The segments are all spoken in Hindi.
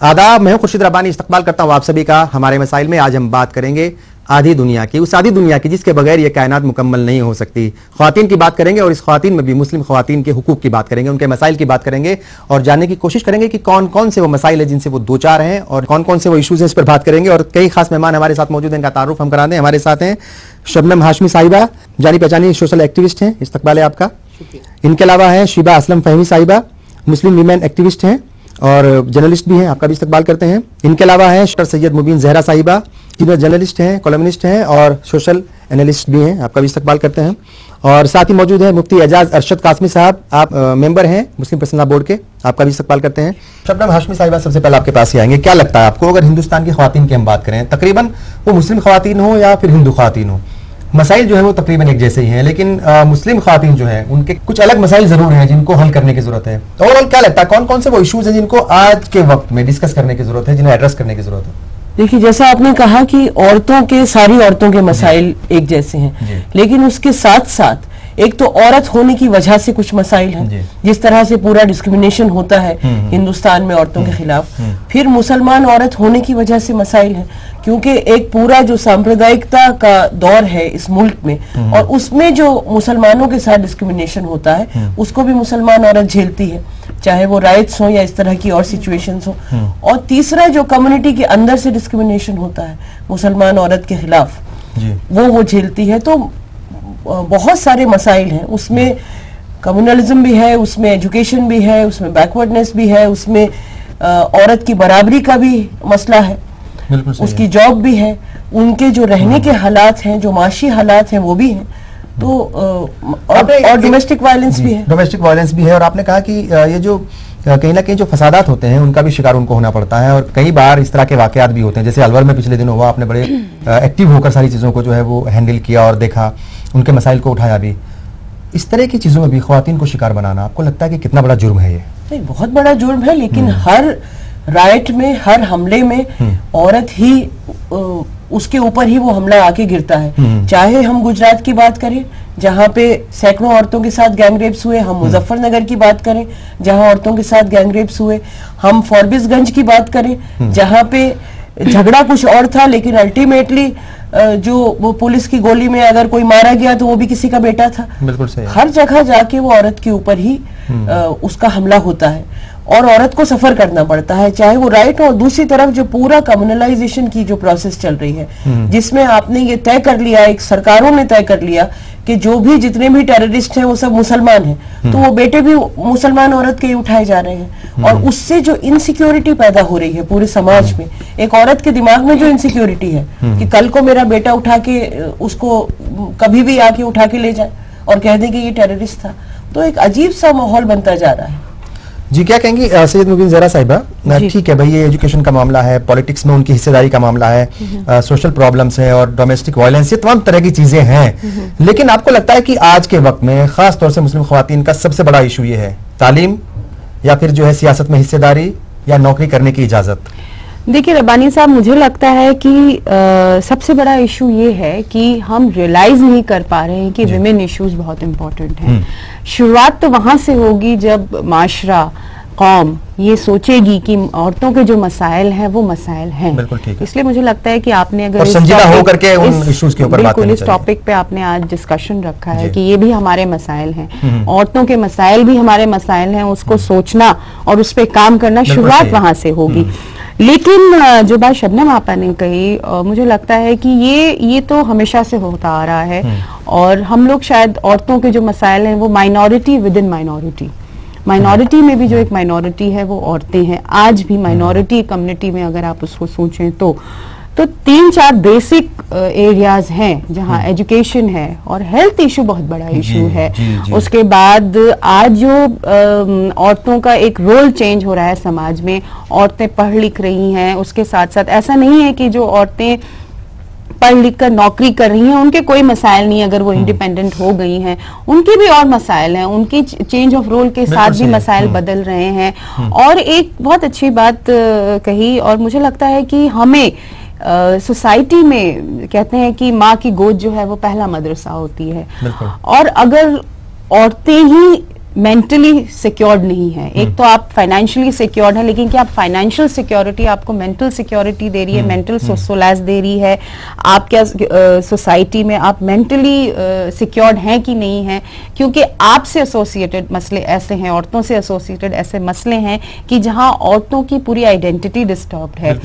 आदाब, मैं हूं खुर्शीद रब्बानी। इस्तकबाल करता हूं आप सभी का हमारे मसाइल में। आज हम बात करेंगे आधी दुनिया की, उस आधी दुनिया की जिसके बगैर ये कायनात मुकम्मल नहीं हो सकती। ख्वातीन की बात करेंगे और इस ख्वातीन में भी मुस्लिम ख्वातीन के हुकूक की बात करेंगे, उनके मसाइल की बात करेंगे और जानने की कोशिश करेंगे कि कौन कौन से वो मसाइल है जिनसे वो दो चार हैं और कौन कौन से वो इशूज़ हैं, इस पर बात करेंगे। और कई खास मेहमान हमारे साथ मौजूद हैं, इनका तारुफ हम करा दें। हमारे साथ हैं शबनम हाशमी साहिबा, जानी पहचानी सोशल एक्टिविस्ट हैं, इस्तकबाल है आपका। इनके अलावा है शीबा असलम फहमी साहिबा, मुस्लिम वीमेन एक्टिविस्ट हैं और जर्नलिस्ट भी हैं, आपका भी इस्तकबाल करते हैं। इनके अलावा है सैयद मुबीन जहरा साहिबा, जिन्हें जर्नलिस्ट हैं, कॉलमनिस्ट हैं और सोशल एनालिस्ट भी हैं, आपका भी इस्तकबाल करते हैं। और साथ ही मौजूद है मुफ्ती एजाज अरशद कासमी साहब, आप मेंबर हैं मुस्लिम पर्सनल बोर्ड के, आपका भी इस्तकबाल करते हैं। शबनम हाशमी साहिबा, सबसे पहले आपके पास ही आएंगे। क्या लगता है आपको, अगर हिंदुस्तान की ख्वातीन की हम बात करें, तकरीबन वो मुस्लिम ख्वातीन हो या फिर हिंदू ख्वातीन हो, मसाइल जो है वो तकरीबन एक जैसे ही हैं, लेकिन मुस्लिम ख्वातीन जो है उनके कुछ अलग मसाइल जरूर हैं जिनको हल करने की जरूरत है। ओवरऑल क्या लगता है, कौन कौन से वो इश्यूज हैं जिनको आज के वक्त में डिस्कस करने की जरूरत है, जिन्हें एड्रेस करने की जरूरत है? देखिए, जैसा आपने कहा कि सारी औरतों के मसाइल एक जैसे हैं, लेकिन उसके साथ साथ एक तो औरत होने की वजह से कुछ मसाइल हैं, जिस तरह से पूरा डिस्क्रिमिनेशन होता है हिंदुस्तान में औरतों के खिलाफ। फिर मुसलमान औरत होने की वजह से मसाइल हैं, क्योंकि एक पूरा जो सांप्रदायिकता का दौर है इस मुल्क में, और उसमें जो मुसलमानों के साथ डिस्क्रिमिनेशन होता है उसको भी मुसलमान औरत झेलती है, चाहे वो राइट्स हो या इस तरह की और सिचुएशंस हो। और तीसरा जो कम्युनिटी के अंदर से डिस्क्रिमिनेशन होता है मुसलमान औरत के खिलाफ, वो झेलती है। तो बहुत सारे मसाइल हैं, उसमें कम्युनलिज्म भी है, उसमें एजुकेशन भी है, उसमें बैकवर्डनेस भी है, उसमें औरत की बराबरी का भी मसला है, उसकी जॉब भी है, उनके जो रहने के हालात हैं, जो माशी हालात हैं वो भी हैं। तो और डोमेस्टिक वायलेंस भी है, डोमेस्टिक वायलेंस भी है। और आपने कहा कि ये जो कहीं ना कहीं जो फसादात होते हैं उनका भी शिकार उनको होना पड़ता है, और कई बार इस तरह के वाकयात भी होते हैं, जैसे अलवर में पिछले दिनों हुआ, आपने बड़े एक्टिव होकर सारी चीज़ों को जो है वो हैंडल किया और देखा, उनके मसाइल को उठाया भी। इस तरह की चीज़ों में भी ख्वातीन को शिकार बनाना, आपको लगता है कि कितना बड़ा जुर्म है ये? नहीं, बहुत बड़ा जुर्म है, लेकिन हर राइट में, हर हमले में औरत ही उसके ऊपर ही वो हमला आके गिरता है। चाहे हम गुजरात की बात करें जहाँ पे सैकड़ों औरतों के साथ गैंगरेप्स हुए, हम मुजफ्फरनगर की बात करें जहाँ औरतों के साथ गैंगरेप्स हुए, हम फॉरबिसगंज की बात करें जहाँ पे झगड़ा कुछ और था, लेकिन अल्टीमेटली जो वो पुलिस की गोली में अगर कोई मारा गया तो वो भी किसी का बेटा था। बिल्कुल सही। हर जगह जाके वो औरत के ऊपर ही उसका हमला होता है और औरत को सफर करना पड़ता है, चाहे वो राइट हो। और दूसरी तरफ जो पूरा कम्युनलाइजेशन की जो प्रोसेस चल रही है, जिसमें आपने ये तय कर लिया, एक सरकारों ने तय कर लिया कि जो भी जितने भी टेररिस्ट हैं वो सब मुसलमान हैं, तो वो बेटे भी मुसलमान औरत के ही उठाए जा रहे हैं। और उससे जो इनसिक्योरिटी पैदा हो रही है पूरे समाज में, एक औरत के दिमाग में जो इनसिक्योरिटी है कि कल को मेरा बेटा उठा के उसको कभी भी आके उठा के ले जाए और कह दे कि ये टेररिस्ट था, तो एक अजीब सा माहौल बनता जा रहा है। जी, क्या कहेंगी सैयद मुबीन जहरा साहिबा? ठीक है भाई, ये एजुकेशन का मामला है, पॉलिटिक्स में उनकी हिस्सेदारी का मामला है, सोशल प्रॉब्लम्स है और डोमेस्टिक वायलेंस, ये तमाम तरह की चीजें हैं, लेकिन आपको लगता है कि आज के वक्त में खास तौर से मुस्लिम ख्वातीन का सबसे बड़ा इशू ये है तालीम, या फिर जो है सियासत में हिस्सेदारी, या नौकरी करने की इजाजत? देखिए रब्बानी साहब, मुझे लगता है कि सबसे बड़ा इशू ये है कि हम रियलाइज नहीं कर पा रहे हैं कि विमेन इश्यूज बहुत इम्पोर्टेंट हैं। शुरुआत तो वहां से होगी जब माशरा, कौम ये सोचेगी कि औरतों के जो मसाइल हैं वो मसाइल हैं। बिल्कुल ठीक है। इसलिए मुझे लगता है कि आपने अगर संजीदा होकर के उन इश्यूज के ऊपर बात करनी चाहिए। इस टॉपिक पे आपने आज डिस्कशन रखा है कि ये भी हमारे मसाइल हैं, औरतों के मसाइल भी हमारे मसाइल हैं, उसको सोचना और उस पर काम करना, शुरुआत वहां से होगी। लेकिन जो बात शबनम आपा ने कही, मुझे लगता है कि ये तो हमेशा से होता आ रहा है, और हम लोग शायद औरतों के जो मसाइल हैं वो माइनॉरिटी विद इन माइनॉरिटी में भी जो एक माइनॉरिटी है वो औरतें हैं। आज भी माइनॉरिटी कम्युनिटी में अगर आप उसको सोचें तो 3-4 बेसिक एरियाज हैं जहां एजुकेशन है, और हेल्थ इशू बहुत बड़ा इशू है। उसके बाद आज जो औरतों का एक रोल चेंज हो रहा है समाज में, औरतें पढ़ लिख रही हैं, उसके साथ साथ ऐसा नहीं है कि जो औरतें पढ़ लिख कर नौकरी कर रही हैं उनके कोई मसाइल नहीं, अगर वो इंडिपेंडेंट हो गई हैं उनके भी और मसाइल हैं, उनकी चेंज ऑफ रोल के साथ भी मसाइल बदल रहे हैं। और एक बहुत अच्छी बात कही, और मुझे लगता है कि हमें सोसाइटी में कहते हैं कि माँ की गोद जो है वो पहला मदरसा होती है, और अगर औरतें ही मेंटली सिक्योर्ड नहीं है। एक तो आप फाइनेंशियली सिक्योर्ड है, लेकिन क्या फाइनेंशियल सिक्योरिटी आपको मेंटल सिक्योरिटी दे रही है, मेंटल सोलास दे रही है? आप क्या सोसाइटी में आप मेंटली सिक्योर्ड हैं कि नहीं है? क्योंकि आपसे एसोसिएटेड मसले ऐसे हैं, औरतों से एसोसिएटेड ऐसे मसले हैं कि जहां औरतों की पूरी आइडेंटिटी डिस्टर्ब्ड है,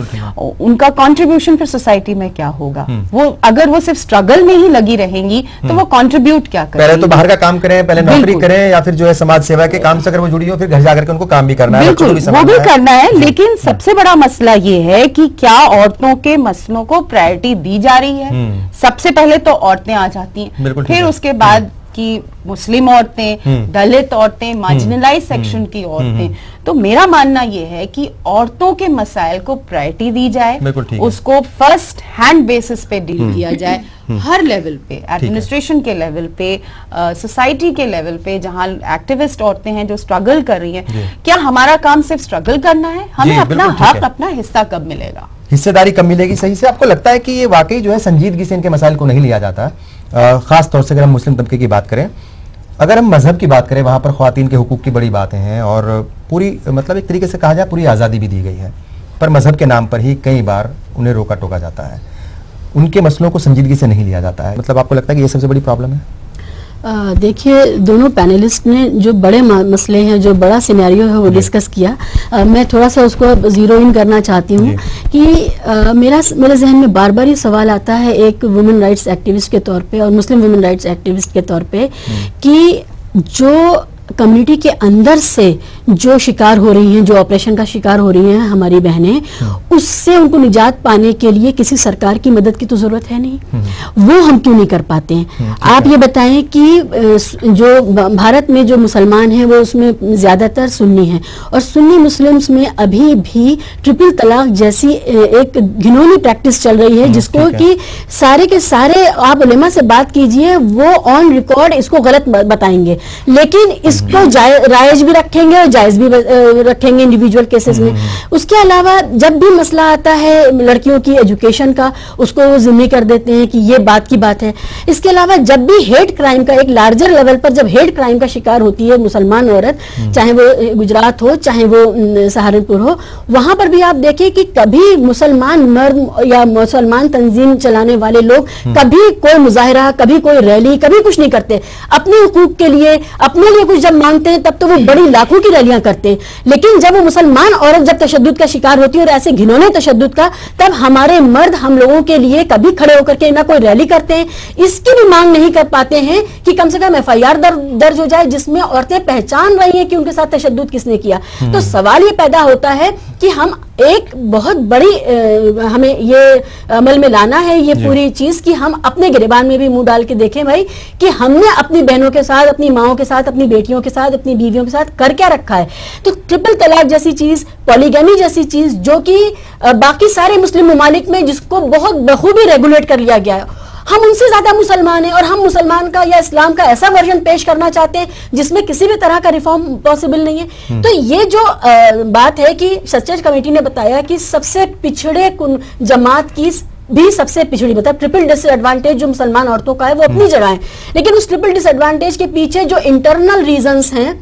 उनका कंट्रीब्यूशन फिर सोसाइटी में क्या होगा? वो अगर वो सिर्फ स्ट्रगल में ही लगी रहेंगी तो वो कंट्रीब्यूट क्या करेंगी? पहले तो बाहर का काम करें, पहले नौकरी करें, या फिर जो है समाज सेवा के काम से अगर वो जुड़ी हो, फिर घर जाकर के उनको काम भी करना है, बिल्कुल वो भी करना है। लेकिन सबसे बड़ा मसला ये है कि क्या औरतों के मसलों को प्रायोरिटी दी जा रही है? सबसे पहले तो औरतें आ जाती हैं, फिर उसके बाद कि मुस्लिम औरतें, दलित औरतें, मार्जिनलाइज सेक्शन की औरतें। तो मेरा मानना यह है कि औरतों के मसाइल को प्रायोरिटी दी जाए, उसको फर्स्ट हैंड बेसिस पे डील किया जाए, हर लेवल पे, एडमिनिस्ट्रेशन के लेवल पे, सोसाइटी के लेवल पे, जहां एक्टिविस्ट औरतें हैं जो स्ट्रगल कर रही हैं। क्या हमारा काम सिर्फ स्ट्रगल करना है? हमें अपना हक, अपना हिस्सा कब मिलेगा? हिस्सेदारी कब मिलेगी? सही से आपको लगता है कि ये वाकई जो है संजीदगी से इनके मसाइल को नहीं लिया जाता? खास तौर से अगर हम मुस्लिम तबके की बात करें, अगर हम मजहब की बात करें, वहां पर ख्वातीन के हुकूक की बड़ी बातें हैं और पूरी मतलब एक तरीके से कहा जाए पूरी आज़ादी भी दी गई है, पर मजहब के नाम पर ही कई बार उन्हें रोका टोका जाता है, उनके मसलों को संजीदगी से नहीं लिया जाता है। मतलब आपको लगता है कि ये सबसे बड़ी प्रॉब्लम है? देखिए, दोनों पैनलिस्ट ने जो बड़े मसले हैं, जो बड़ा सिनेरियो है वो डिस्कस किया। मैं थोड़ा सा उसको जीरो इन करना चाहती हूँ कि मेरे जहन में बार बार ये सवाल आता है एक वुमेन राइट्स एक्टिविस्ट के तौर पे और मुस्लिम वुमेन राइट्स एक्टिविस्ट के तौर पे कि जो कम्युनिटी के अंदर से जो शिकार हो रही हैं, जो ऑपरेशन का शिकार हो रही हैं हमारी बहनें, उससे उनको निजात पाने के लिए किसी सरकार की मदद की तो जरूरत है नहीं। वो हम क्यों नहीं कर पाते हैं? आप ये बताएं कि जो भारत में जो मुसलमान हैं वो उसमें ज्यादातर सुन्नी हैं और सुन्नी मुस्लिम्स में अभी भी ट्रिपल तलाक जैसी एक घिनौनी प्रैक्टिस चल रही है, जिसको कि सारे के सारे आप उलेमा से बात कीजिए, वो ऑन रिकॉर्ड इसको गलत बताएंगे, लेकिन इसको राइज भी रखेंगे और जायज भी रखेंगे इंडिविजुअल केसेस में। उसके अलावा जब भी मसला आता है लड़कियों की एजुकेशन का, उसको वो जिम्मे कर देते हैं कि ये बात की बात है। इसके अलावा जब भी हेट क्राइम का एक लार्जर लेवल पर जब हेट क्राइम का शिकार होती है मुसलमान औरत, चाहे वो गुजरात हो चाहे वो सहारनपुर हो, वहां पर भी आप देखें कि कभी मुसलमान मर्द या मुसलमान तंजीम चलाने वाले लोग कभी कोई मुजाहिरा, कभी कोई रैली, कभी कुछ नहीं करते। अपने हुकूक के लिए, अपने लिए कुछ जब मांगते हैं तब तो वो बड़ी लाखों की रैलियां करते हैं, लेकिन जब वो मुसलमान औरत जब तशद्दुद का शिकार होती है और ऐसे घिनौने तशद्दुद का, तब हमारे मर्द हम लोगों के लिए कभी खड़े होकर के ना कोई रैली करते हैं, इसकी भी मांग नहीं कर पाते हैं कि कम से कम FIR दर्ज हो जाए जिसमें औरतें पहचान रही हैं कि उनके साथ तशद्दुद किसने किया। तो सवाल ये पैदा होता है कि हम एक बहुत बड़ी हमें ये अमल में लाना है ये पूरी चीज कि हम अपने गिरेबान में भी मुंह डाल के देखें भाई कि हमने अपनी बहनों के साथ, अपनी माओं के साथ, अपनी बेटियों के साथ, अपनी बीवियों के साथ कर क्या रखा है। तो ट्रिपल तलाक जैसी चीज, पॉलीगैमी जैसी चीज, जो कि बाकी सारे मुस्लिम ममालिक में जिसको बहुत बखूबी रेगुलेट कर लिया गया है, हम उनसे ज्यादा मुसलमान हैं और हम मुसलमान का या इस्लाम का ऐसा वर्जन पेश करना चाहते हैं जिसमें किसी भी तरह का रिफॉर्म पॉसिबल नहीं है। तो ये जो बात है कि सचेज कमेटी ने बताया कि सबसे पिछड़े जमात की भी सबसे पिछड़ी, मतलब ट्रिपल डिसएडवांटेज जो मुसलमान औरतों का है वो अपनी जगह है, लेकिन उस ट्रिपल डिसएडवांटेज के पीछे जो इंटरनल रीजंस हैं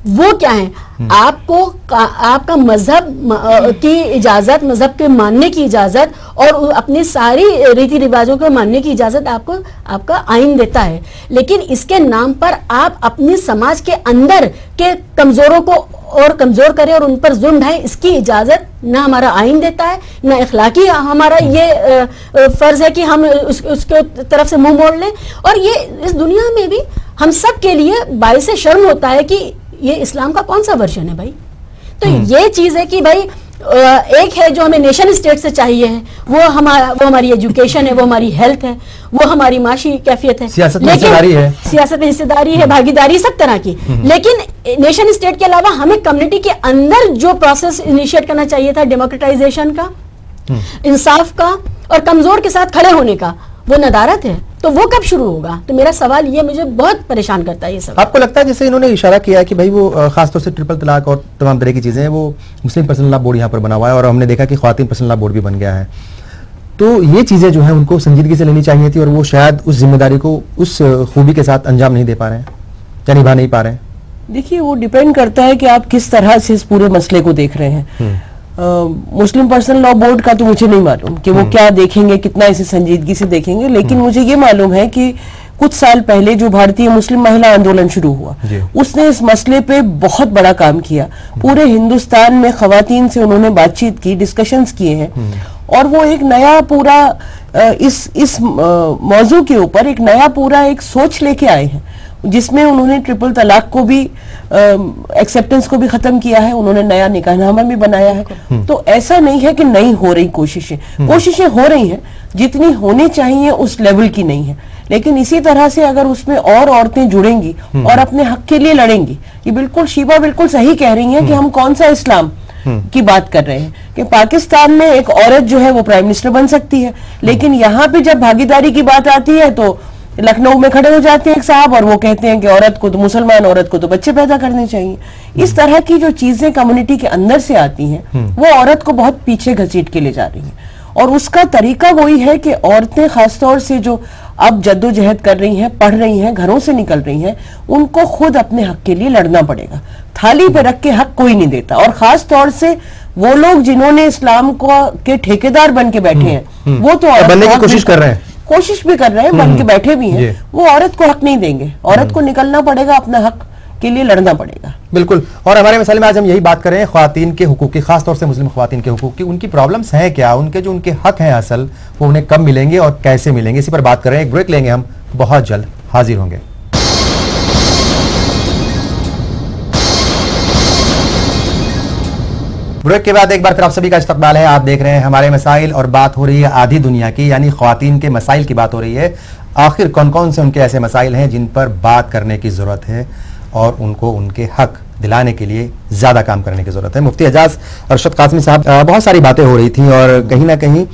वो क्या है? आपको आपका मजहब की इजाजत, मजहब के मानने की इजाजत और अपनी सारी रीति रिवाजों को मानने की इजाजत आपको आपका आइन देता है, लेकिन इसके नाम पर आप अपने समाज के अंदर के कमजोरों को और कमजोर करें और उन पर जुल्म ढाएं, इसकी इजाजत ना हमारा आइन देता है, ना इखलाकी हमारा ये फर्ज है कि हम उसके तरफ से मुंह मोड़ लें। और ये इस दुनिया में भी हम सब के लिए बाइस शर्म होता है कि ये इस्लाम का कौन सा वर्जन है भाई। तो ये चीज है कि भाई एक है जो हमें नेशन स्टेट से चाहिए है, वो हमारी एजुकेशन है, वो हमारी हेल्थ है, वो हमारी माशी कैफियत है, सियासत में हिस्सेदारी है, भागीदारी सब तरह की। लेकिन नेशन स्टेट के अलावा हमें कम्युनिटी के अंदर जो प्रोसेस इनिशिएट करना चाहिए था डेमोक्रेटाइजेशन का, इंसाफ का और कमजोर के साथ खड़े होने का, वो नदारत है। तो वो कब शुरू होगा? तो मेरा सवाल ये मुझे बहुत परेशान करता है ये सब। आपको लगता है जैसे इन्होंने इशारा किया है कि भाई वो खासतौर से ट्रिपल तलाक और तमाम तरह की चीजें, वो मुस्लिम पर्सनल लॉ बोर्ड यहाँ पर बना हुआ है और हमने देखा कि ख्वातीन पर्सनल लॉ बोर्ड भी बन गया है, तो ये चीजें जो है उनको संजीदगी से लेनी चाहिए थी और वो शायद उस जिम्मेदारी को उस खूबी के साथ अंजाम नहीं दे पा रहे हैं या निभा नहीं पा रहे हैं। देखिए, वो डिपेंड करता है कि आप किस तरह से इस पूरे मसले को देख रहे हैं। मुस्लिम पर्सनल लॉ बोर्ड का तो मुझे नहीं मालूम कि वो क्या देखेंगे, कितना इसे संजीदगी से देखेंगे, लेकिन मुझे ये मालूम है कि कुछ साल पहले जो भारतीय मुस्लिम महिला आंदोलन शुरू हुआ, उसने इस मसले पे बहुत बड़ा काम किया। पूरे हिंदुस्तान में खवातीन से उन्होंने बातचीत की, डिस्कशंस किए हैं, और वो एक नया पूरा इस मौजू के ऊपर एक नया पूरा एक सोच लेके आए हैं, जिसमें उन्होंने ट्रिपल तलाक को भी एक्सेप्टेंस को भी खत्म किया है, उन्होंने नया निकाहनामा भी बनाया है। तो ऐसा नहीं है कि नहीं हो रही कोशिशें हो रही हैं, जितनी होनी चाहिए उस लेवल की नहीं है। लेकिन इसी तरह से अगर उसमें और औरतें जुड़ेंगी और अपने हक के लिए लड़ेंगी, ये बिल्कुल शीबा बिल्कुल सही कह रही हैं कि हम कौन सा इस्लाम की बात कर रहे हैं कि पाकिस्तान में एक औरत जो है वो प्राइम मिनिस्टर बन सकती है, लेकिन यहाँ पे जब भागीदारी की बात आती है तो लखनऊ में खड़े हो जाते हैं एक साहब और वो कहते हैं कि औरत को तो, मुसलमान औरत को तो बच्चे पैदा करने चाहिए। इस तरह की जो चीजें कम्युनिटी के अंदर से आती हैं वो औरत को बहुत पीछे घसीट के ले जा रही हैं, और उसका तरीका वही है कि औरतें खासतौर से जो अब जद्दोजहद कर रही हैं, पढ़ रही हैं, घरों से निकल रही हैं, उनको खुद अपने हक के लिए लड़ना पड़ेगा। थाली पे रख के हक कोई नहीं देता, और खास तौर से वो लोग जिन्होंने इस्लाम को के ठेकेदार बन के बैठे हैं, वो तो बनने की कोशिश कर रहे हैं, कोशिश भी कर रहे हैं, बन के बैठे भी हैं, वो औरत को हक नहीं देंगे। औरत को निकलना पड़ेगा, अपना हक के लिए लड़ना पड़ेगा। बिल्कुल। और हमारे मसले में आज हम यही बात कर रहे हैं ख्वातीन के हुकूक की, खासतौर से मुस्लिम ख्वातीन के हुकूक की। उनकी प्रॉब्लम्स हैं क्या, उनके जो उनके हक हैं असल, वो उन्हें कब मिलेंगे और कैसे मिलेंगे, इसी पर बात कर रहे हैं। एक ब्रेक लेंगे, हम बहुत जल्द हाजिर होंगे। ब्रेक के बाद एक बार फिर आप सभी का इस्तकबाल है। आप देख रहे हैं हमारे मसाइल, और बात हो रही है आधी दुनिया की, यानी ख्वातीन के मसाइल की बात हो रही है। आखिर कौन कौन से उनके ऐसे मसाइल हैं जिन पर बात करने की ज़रूरत है और उनको उनके हक दिलाने के लिए ज़्यादा काम करने की ज़रूरत है। मुफ्ती एजाज अरशद कासमी साहब, बहुत सारी बातें हो रही थी, और कहीं ना कहीं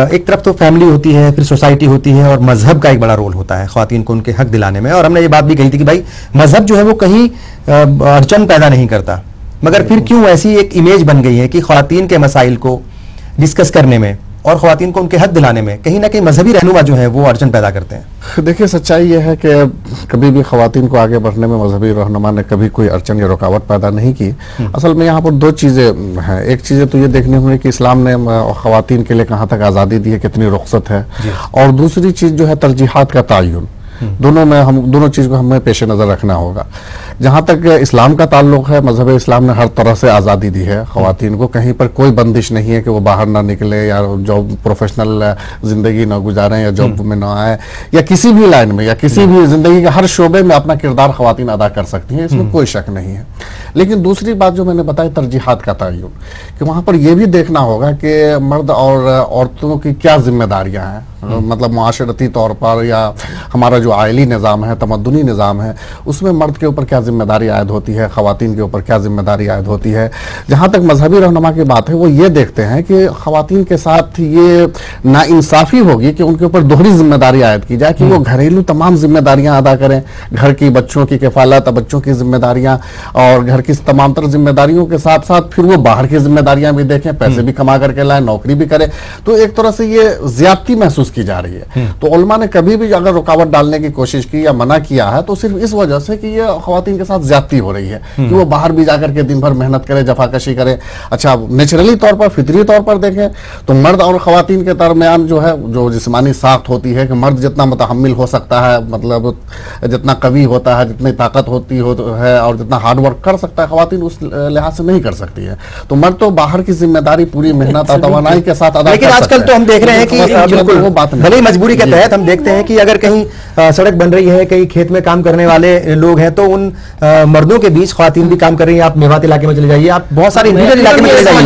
एक तरफ तो फैमिली होती है, फिर सोसाइटी होती है, और मजहब का एक बड़ा रोल होता है ख्वातीन को उनके हक दिलाने में। और हमने ये बात भी कही थी कि भाई मजहब जो है वो कहीं अड़चन पैदा नहीं करता, मगर फिर क्यों ऐसी एक इमेज बन गई है कि ख्वातीन के मसाइल को डिस्कस करने में और ख्वातीन को उनके हक दिलाने में कहीं ना कहीं मजहबी रहनुमा जो है वो अड़चन पैदा करते हैं। देखिए, सच्चाई यह है कि कभी भी ख्वातीन को आगे बढ़ने में मजहबी रहनुमा ने कभी कोई अड़चन या रुकावट पैदा नहीं की। असल में यहाँ पर दो चीज़ें हैं। एक चीज़ें तो ये देखने हुई कि इस्लाम ने ख्वातीन के लिए कहाँ तक आज़ादी दी है, कितनी रुख्सत है, और दूसरी चीज़ जो है तरजीहात का तयन। दोनों में हम दोनों चीज़ को हमें पेश नज़र रखना होगा। जहाँ तक इस्लाम का ताल्लुक है, मजहब इस्लाम ने हर तरह से आज़ादी दी है ख़वातीन को। कहीं पर कोई बंदिश नहीं है कि वो बाहर ना निकले, या जॉब प्रोफेशनल ज़िंदगी ना गुजारें, या जॉब में ना आए, या किसी भी लाइन में या किसी भी ज़िंदगी के हर शोबे में अपना किरदार ख़वातीन अदा कर सकती हैं, इसमें कोई शक नहीं है। लेकिन दूसरी बात जो मैंने बताई, तरजीहात का तयन, कि वहाँ पर यह भी देखना होगा कि मर्द और औरतों की क्या जिम्मेदारियाँ हैं, मतलब मुआशरती तौर पर या हमारा जो आइली निज़ाम है, तमद्दुनी निज़ाम है, उसमें मर्द के ऊपर क्या जिम्मेदारी आयद होती है, ख़वातीन के ऊपर क्या जिम्मेदारी आयद होती है। जहाँ तक मजहबी रहनुमा की बात है, वो ये देखते हैं कि ख़वातीन के साथ ये नाइंसाफ़ी होगी कि उनके ऊपर दोहरी जिम्मेदारी आयद की जाए, कि वो घरेलू तमाम जिम्मेदारियाँ अदा करें, घर की, बच्चों की किफ़ालत, बच्चों की जिम्मेदारियाँ और घर की तमाम तरह जिम्मेदारियों के साथ साथ फिर वो बाहर की जिम्मेदारियाँ भी देखें, पैसे भी कमा करके लाएं, नौकरी भी करें। तो एक तरह से ये ज़्यादती महसूस की जा रही है। तो उलमा ने कभी भी अगर रुकावट डालने की कोशिश की या मना किया है तो सिर्फ इस वजह से कि ये ख्वातीन के साथ ज्यादती हो रही है, कि वो बाहर भी जाकर के दिन भर मेहनत करे, जफाकशी करे। अच्छा, नेचुरली तौर पर, फितरी तौर पर देखें तो मर्द और ख्वातीन के दरमियान जो है, जो जिस्मानी साख्त होती है, कि मर्द जितना मुतहम्मिल हो सकता है, मतलब जितना कवी होता है, जितनी ताकत होती है और जितना हार्ड वर्क कर सकता है, ख्वातीन उस लिहाज से नहीं कर सकती है। तो मर्द तो बाहर की जिम्मेदारी पूरी मेहनत और तवानाई के साथ अदा। लेकिन आजकल तो हम देख रहे हैं कि वो बात भले मजबूरी के तहत हम देखते हैं कि अगर कहीं सड़क बन रही है, कहीं खेत में काम करने वाले लोग हैं, तो उन मर्दों के बीच ख्वातीन भी काम कर रही हैं। आप मेवात इलाके में चले जाइए, आप बहुत सारे इंडिविजुअल इलाके में चले जाइए।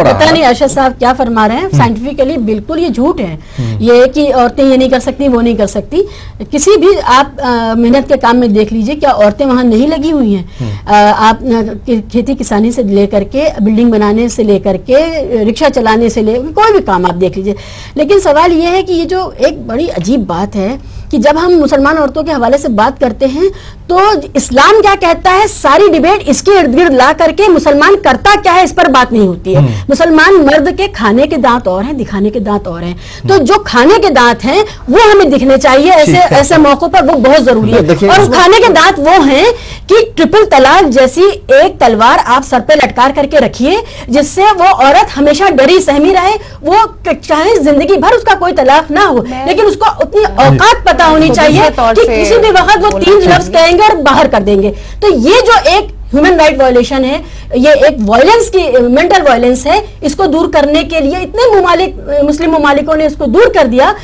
पता नहीं अरशद साहब क्या फरमा रहे हैं, साइंटिफिकली बिल्कुल ये झूठ है। ये कि औरतें ये नहीं कर सकती, वो नहीं कर सकती। किसी भी आप मेहनत के काम में देख लीजिए, क्या औरतें वहां नहीं लगी हुई हैं? आप खेती किसानी से लेकर के, बिल्डिंग बनाने से लेकर के, रिक्शा चलाने से लेकर कोई भी काम आप देख लीजिए। लेकिन सवाल यह है कि ये जो एक बड़ी अजीब बात है कि जब हम मुसलमान औरतों के हवाले से बात करते हैं तो इस्लाम क्या कहता है, सारी डिबेट इसके इर्द गिर्द ला करके मुसलमान करता क्या है इस पर बात नहीं होती है। मुसलमान मर्द के खाने के दांत और हैं, दिखाने के दांत और हैं, तो जो खाने के दांत हैं वो हमें दिखने चाहिए ऐसे मौकों पर, वो बहुत जरूरी है। और खाने के दांत वो हैं कि ट्रिपल तलाक जैसी एक तलवार आप सर पे लटकार करके रखिए जिससे वो औरत हमेशा डरी सहमी रहे, वो चाहे जिंदगी भर उसका कोई तलाक ना हो लेकिन उसको उतनी औकात पता होनी चाहिए कि किसी भी वक्त वो 3 लफ्ज कहेंगे और बाहर कर देंगे। तो ये जो एक ह्यूमन राइट वायलेशन है, ये एक वायलेंस की मेंटल वायलेंस है, इसको दूर करने के लिए इतने मुस्लिम ममालिकों ने इसको दूर कर दिया।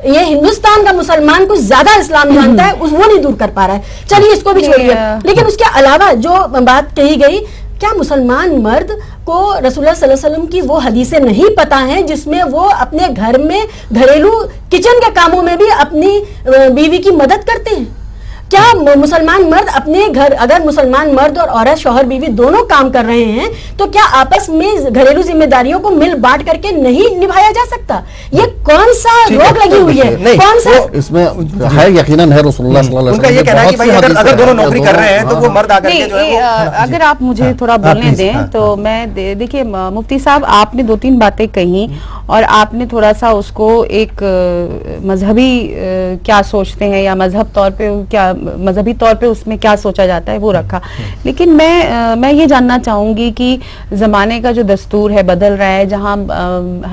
ये हिंदुस्तान का मुसलमान कुछ ज्यादा इस्लाम जानता है, वो नहीं दूर कर पा रहा है। चलिए इसको भी छोड़िए, लेकिन उसके अलावा जो बात कही गई, क्या मुसलमान मर्द को रसूलुल्लाह सल्लल्लाहु अलैहि वसल्लम की वो हदीसें नहीं पता हैं जिसमें वो अपने घर में घरेलू किचन के कामों में भी अपनी बीवी की मदद करते हैं? क्या मुसलमान मर्द अपने घर, अगर मुसलमान मर्द और औरत शौहर बीवी दोनों काम कर रहे हैं तो क्या आपस में घरेलू जिम्मेदारियों को मिल बांट करके नहीं निभाया जा सकता? ये कौन सा रोक लगी हुई है? कौन सा इसमें है? यकीनन है। रसूलुल्लाह सल्लल्लाहु अलैहि वसल्लम कहना है कि भाई अगर दोनों नौकरी कर रहे हैं तो वो मर्द आकर के जो है अगर आप मुझे थोड़ा बोलने दें तो मैं देखिए मुफ्ती साहब, आपने 2-3 बातें कही और आपने थोड़ा सा उसको एक मजहबी क्या सोचते हैं या मजहब तौर पे क्या मजहबी तौर पे उसमें क्या सोचा जाता है वो रखा। लेकिन मैं ये जानना चाहूंगी कि जमाने का जो दस्तूर है बदल रहा है, जहां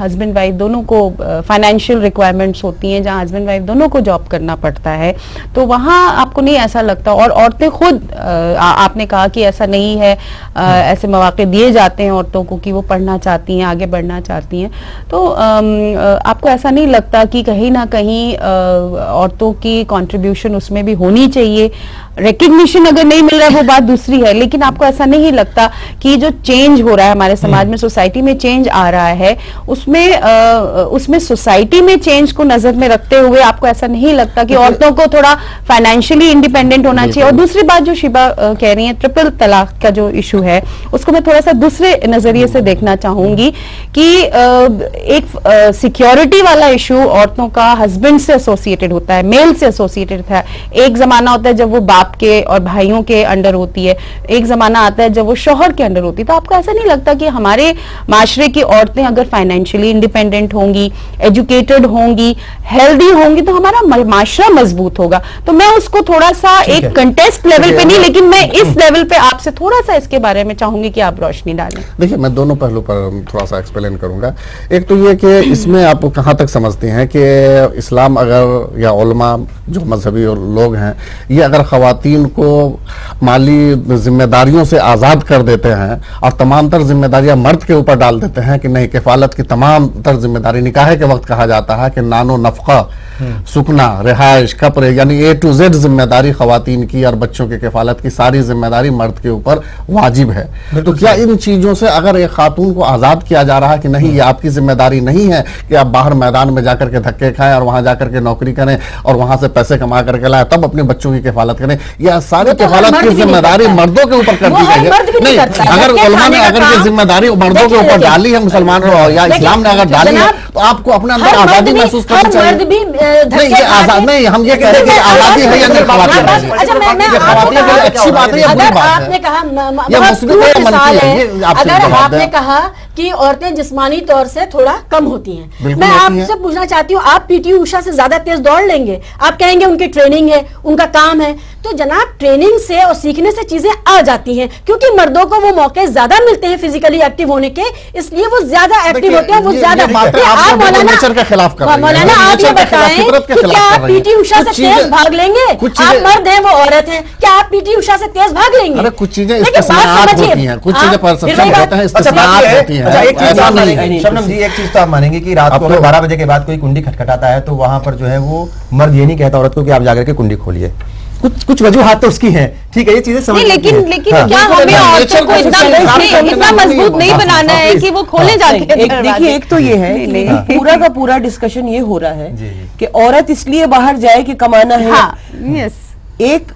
हस्बैंड वाइफ दोनों को फाइनेंशियल रिक्वायरमेंट्स होती हैं, जहां हस्बैंड वाइफ दोनों को जॉब करना पड़ता है, तो वहां आपको नहीं ऐसा लगता? और औरतें खुद आपने कहा कि ऐसा नहीं है, ऐसे मौके दिए जाते हैं औरतों को कि वो पढ़ना चाहती हैं, आगे बढ़ना चाहती हैं, तो आपको ऐसा नहीं लगता कि कहीं ना कहीं औरतों की कंट्रीब्यूशन उसमें भी होनी चाहिए? रिकग्निशन अगर नहीं मिल रहा है वो बात दूसरी है, लेकिन आपको ऐसा नहीं लगता कि जो चेंज हो रहा है हमारे समाज में, सोसाइटी में चेंज आ रहा है, उसमें सोसाइटी में चेंज को नजर में रखते हुए आपको ऐसा नहीं लगता कि औरतों को थोड़ा फाइनेंशियली इंडिपेंडेंट होना चाहिए? और दूसरी बात जो शिबा कह रही है, ट्रिपल तलाक का जो इशू है, उसको मैं थोड़ा सा दूसरे नजरिए से देखना चाहूंगी कि एक सिक्योरिटी वाला इशू औरतों का हस्बैंड से एसोसिएटेड होता है, मेल से एसोसिएटेड था। एक जमाना होता है जब वो बाप के और भाइयों के अंडर होती है, एक जमाना आता है जब वो शौहर के अंडर होती है। तो आपको ऐसा नहीं लगता कि हमारे माशरे की औरतें अगर फाइनेंशियली इंडिपेंडेंट होंगी, एजुकेटेड होंगी, हेल्दी होंगी, तो हमारा माशरा मजबूत होगा? तो मैं उसको थोड़ा सा एक कंटेस्ट लेवल पे नहीं, लेकिन मैं इस लेवल पे आपसे थोड़ा सा इसके बारे में चाहूंगी कि आप रोशनी डालें। देखिए, मैं दोनों पहलू पर थोड़ा सा एक्सप्लेन करूंगा। एक तो ये कि इसमें आप कहां तक समझते हैं कि इस्लाम अगर या उलमा जो मजहबी लोग हैं, ये अगर खवातीन को माली जिम्मेदारियों से आज़ाद कर देते हैं और तमाम तर जिम्मेदारियां मर्द के ऊपर डाल देते हैं कि नहीं, किफालत की तमाम तर जिम्मेदारी, निकाह के वक्त कहा जाता है कि नानो नफका, सुकना, रिहाइश, कपड़े, यानी A to Z जिम्मेदारी खवातीन की और बच्चों की किफालत की सारी जिम्मेदारी मर्द के ऊपर वाजिब है। तो क्या इन चीजों से अगर एक खातून को आज़ाद किया जा रहा है कि नहीं, ये आपकी जिम्मेदारी नहीं है कि आप बाहर मैदान में जाकर के धक्के खाएं और वहां जाकर के नौकरी करें और वहां से पैसे कमा करके लाए तब अपने बच्चों की किफालत करें, या सारी किफालत की जिम्मेदारी मर्दों के ऊपर कर दी गई है? नहीं, अगर उलमा ने अगर ये जिम्मेदारी मर्दों के ऊपर डाली है, मुसलमानों या इस्लाम ने अगर डाली है, तो आपको अपने अंदर आजादी महसूस करनी चाहिए। नहीं, ये आजाद नहीं, हम ये कह रहे हैं कि आजादी है या नहीं खवातीन के लिए? खवातीन के लिए अच्छी बात है या बुरी बात है? आपने कहा ये मुस्लिम है या मनफी है? ये अगर आपने कहा कि औरतें जिस्मानी तौर से थोड़ा कम होती हैं, मैं आपसे पूछना चाहती हूँ, आप पीटी उषा से ज्यादा तेज दौड़ लेंगे? आप कहेंगे उनकी ट्रेनिंग है, उनका काम है, तो जनाब ट्रेनिंग से और सीखने से चीजें आ जाती हैं, क्योंकि मर्दों को वो मौके ज्यादा मिलते हैं फिजिकली एक्टिव होने के, इसलिए वो ज्यादा एक्टिव होते हैं, वो ज्यादा। आप मौलाना आप ये बताएं कि क्या आप पीटी उषा से तेज भाग लेंगे? आप मर्द हैं, वो औरत हैं, क्या आप पीटी उषा से तेज भाग लेंगे? अरे कुछ चीजें इस्तिस्नाआत होती हैं, कुछ चीजें परसेप्शन होते हैं, इस्तिस्नाआत होती हैं। शबनम जी, एक चीज तो आप मानेंगे कि रात को अगर 12 बजे के बाद कोई कुंडी खटखटाता है तो वहां पर जो है वो मर्द ये नहीं कहता औरत को कि आप जाकर के कुंडी खोलिए। कुछ वजूहात तो उसकी हैं, ठीक है, ये चीजें समझ लेकिन क्या हमें औरतों को इतना मजबूत नहीं बनाना है कि वो खोले जाके? देखिए, एक तो ये है कि पूरा का पूरा डिस्कशन ये हो रहा है कि औरत इसलिए बाहर जाए कि कमाना है। एक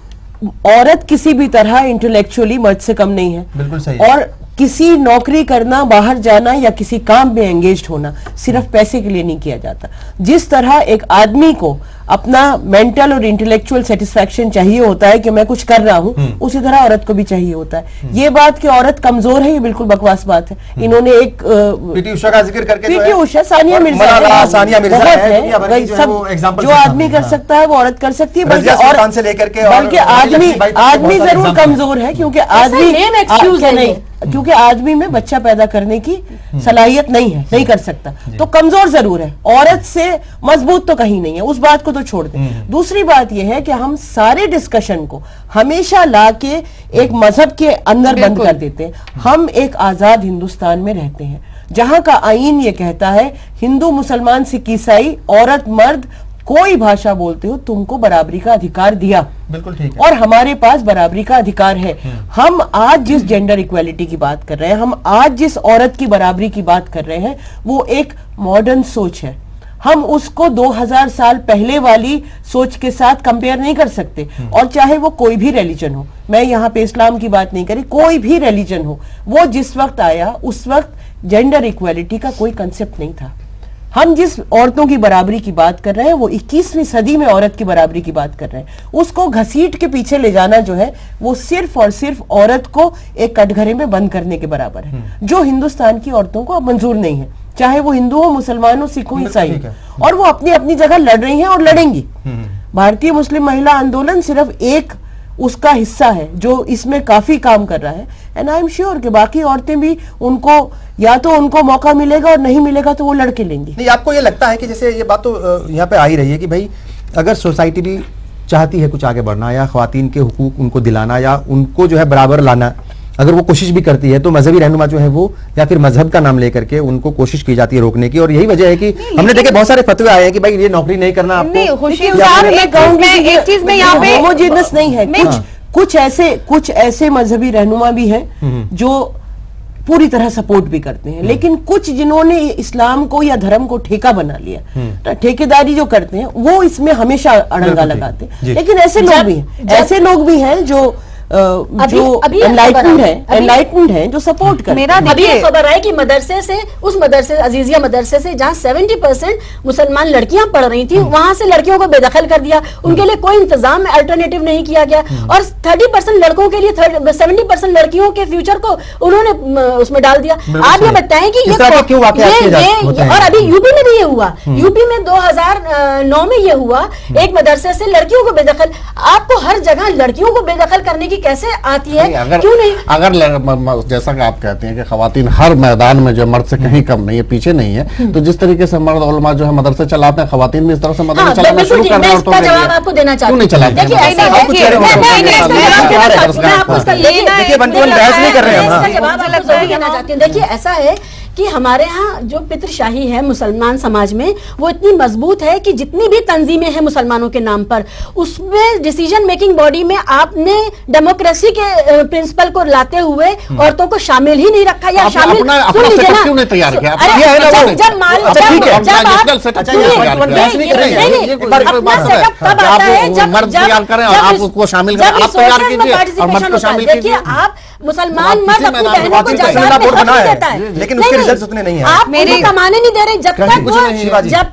औरत किसी भी तरह इंटेलेक्चुअली मर्द से कम नहीं है, बिल्कुल सही। और किसी नौकरी करना, बाहर जाना या किसी काम में एंगेज्ड होना सिर्फ पैसे के लिए नहीं किया जाता। जिस तरह एक आदमी को अपना मेंटल और इंटेलेक्चुअल सेटिस्फैक्शन चाहिए होता है कि मैं कुछ कर रहा हूं, उसी तरह औरत को भी चाहिए होता है। ये बात कि औरत कमजोर है, ये बिल्कुल बकवास बात है। इन्होंने एक पीटी उषा का जिक्र करके पीटी उषा, सानिया मिर्जा सब जो आदमी कर सकता है वो औरत कर सकती है, बल्कि आदमी जरूर कमजोर है क्योंकि आदमी क्योंकि आदमी में बच्चा पैदा करने की सलाहियत नहीं है, नहीं कर सकता, तो कमजोर जरूर है। औरत से मजबूत तो कहीं नहीं है, उस बात को तो छोड़ दें। दूसरी बात यह है कि हम सारे डिस्कशन को हमेशा लाके एक मजहब के अंदर बंद कर देते हैं। हम एक आजाद हिंदुस्तान में रहते हैं जहां का आईन ये कहता है हिंदू, मुसलमान, सिख, ईसाई, औरत, मर्द, कोई भाषा बोलते हो, तुमको बराबरी का अधिकार दिया। बिल्कुल ठीक है। और हमारे पास बराबरी का अधिकार है। हम आज जिस जेंडर इक्वालिटी की बात कर रहे हैं, हम आज जिस औरत की बराबरी की बात कर रहे हैं, वो एक मॉडर्न सोच है। हम उसको 2000 साल पहले वाली सोच के साथ कंपेयर नहीं कर सकते। और चाहे वो कोई भी रिलीजन हो, मैं यहाँ पे इस्लाम की बात नहीं करी, कोई भी रिलीजन हो, वो जिस वक्त आया उस वक्त जेंडर इक्वालिटी का कोई कंसेप्ट नहीं था। हम जिस औरतों की बराबरी की बात कर रहे हैं वो 21वीं सदी में औरत की बराबरी की बात कर रहे हैं। उसको घसीट के पीछे ले जाना जो है वो सिर्फ और सिर्फ औरत को एक कटघरे में बंद करने के बराबर है, जो हिंदुस्तान की औरतों को अब मंजूर नहीं है, चाहे वो हिंदू हो, मुसलमान हो, सिख हो, ईसाई हो। और वो अपनी अपनी जगह लड़ रही हैं और लड़ेंगी। भारतीय मुस्लिम महिला आंदोलन सिर्फ एक उसका हिस्सा है जो इसमें काफी काम कर रहा है। एंड आई एम श्योर कि बाकी औरतें भी उनको या तो उनको मौका मिलेगा और नहीं मिलेगा तो वो लड़के लेंगी। नहीं, आपको ये लगता है कि जैसे ये बात तो यहाँ पे आ ही रही है कि भाई अगर सोसाइटी भी चाहती है कुछ आगे बढ़ना या ख्वातीन के हुकूक उनको दिलाना या उनको जो है बराबर लाना, अगर वो कोशिश भी करती है तो मजहबी रहनुमा जो है वो या फिर मजहब का नाम लेकर के उनको कोशिश की जाती है रोकने की। और यही वजह है कि हमने देखे बहुत सारे फतवे आए हैं कि भाई ये नौकरी नहीं करना आपको। एक चीज में यहाँ पे होमोजेनस नहीं है, कुछ ऐसे मजहबी रहनुमा भी हैं जो पूरी तरह सपोर्ट भी करते हैं, लेकिन कुछ जिन्होंने इस्लाम को या धर्म को ठेका बना लिया, ठेकेदारी जो करते हैं, वो इसमें हमेशा अड़ंगा लगाते हैं। लेकिन ऐसे लोग भी हैं जो एनलाइटमेंट है जो सपोर्ट कर। मेरा अभी ये खबर है कि मदरसे से, उस मदरसे अजीजिया मदरसे से जहाँ 70% मुसलमान लड़कियां पढ़ रही थी, वहां से लड़कियों को बेदखल कर दिया। उनके लिए कोई इंतजाम अल्टरनेटिव नहीं किया गया और 30% लड़कों के लिए 70% लड़कियों के फ्यूचर को उन्होंने उसमें डाल दिया। आप ये बताएं कि ये और अभी यूपी में भी ये हुआ। यूपी में 2009 में ये हुआ, एक मदरसे से लड़कियों को बेदखल। आपको हर जगह लड़कियों को बेदखल करने की कैसे आती है? क्यों नहीं? अगर जैसा कि आप कहते हैं कि खवातीन हर मैदान में जो मर्द से कहीं कम नहीं है, पीछे नहीं है, तो जिस तरीके से मर्द उलमा जो है मदरसे चलाते हैं, खवातीन भी इस तरह से मदरसे चलाना शुरू कर रहे हैं। इसका जवाब आपको देना चाहती हूँ। नहीं चलाते हैं, देखिए ऐसा है कि हमारे यहाँ जो पितृशाही है मुसलमान समाज में, वो इतनी मजबूत है कि जितनी भी तंजीमें हैं मुसलमानों के नाम पर, उसमें डिसीजन मेकिंग बॉडी में आपने डेमोक्रेसी के प्रिंसिपल को लाते हुए औरतों को शामिल ही नहीं रखा। या शामिल सुन लीजिए ना, क्यों नहीं तैयार किया? देखिए आप मुसलमान मर्द अपनी बहनों को देता है, लेकिन उसके रिजल्ट उतने नहीं है। आप मेरे कमाने नहीं दे रहे। जब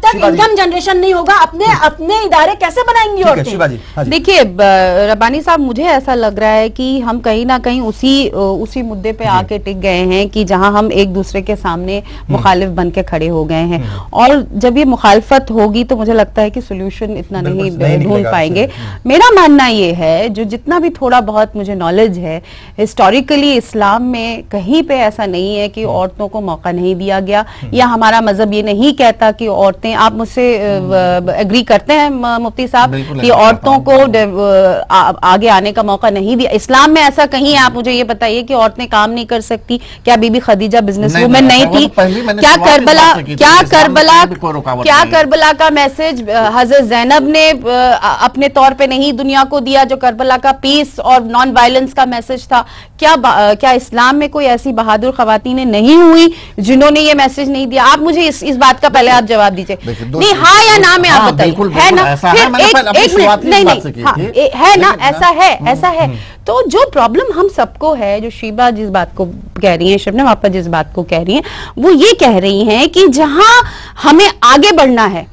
तक इनकम जनरेशन नहीं होगा, अपने इदारे कैसे बनाएंगी औरतें? देखिए रब्बानी साहब, मुझे ऐसा लग रहा है कि हम कहीं ना कहीं उसी मुद्दे पे आके टिक गए हैं कि जहां हम एक दूसरे के सामने मुखालिफ बन के खड़े हो गए हैं। और जब ये मुखालफत होगी तो मुझे लगता है कि सोल्यूशन इतना नहीं ढूंढ पाएंगे। मेरा मानना ये है, जो जितना भी थोड़ा बहुत मुझे नॉलेज है, हिस्टोरिकली इस्लाम में कहीं पे ऐसा नहीं है कि औरतों को मौका नहीं दिया गया, या हमारा मजहब ये नहीं कहता कि औरतें, आप मुझसे एग्री करते हैं मुफ्ती साहब कि औरतों को आगे आने का मौका नहीं दिया? इस्लाम में ऐसा कहीं है? आप मुझे ये बताइए कि औरतें काम नहीं कर सकती। क्या बीबी खदीजा बिजनेस वुमेन नहीं थी? क्या करबला का मैसेज हजरत जैनब ने अपने तौर पे नहीं दुनिया को दिया, जो करबला का पीस और नॉन वायलेंस का मैसेज था? क्या इस्लाम में कोई ऐसी बहादुर खवातीनें नहीं हुई जिन्होंने ये मैसेज नहीं दिया? आप मुझे इस बात का पहले आप जवाब दीजिए। नहीं, हाँ या ना में आप बताइए, है ना? फिर एक मिनट, नहीं हाँ, है ना, ऐसा है। तो जो प्रॉब्लम हम सबको है, जो शीबा जिस बात को कह रही है, शबनम आपा जिस बात को कह रही है, वो ये कह रही हैं कि जहां हमें आगे बढ़ना है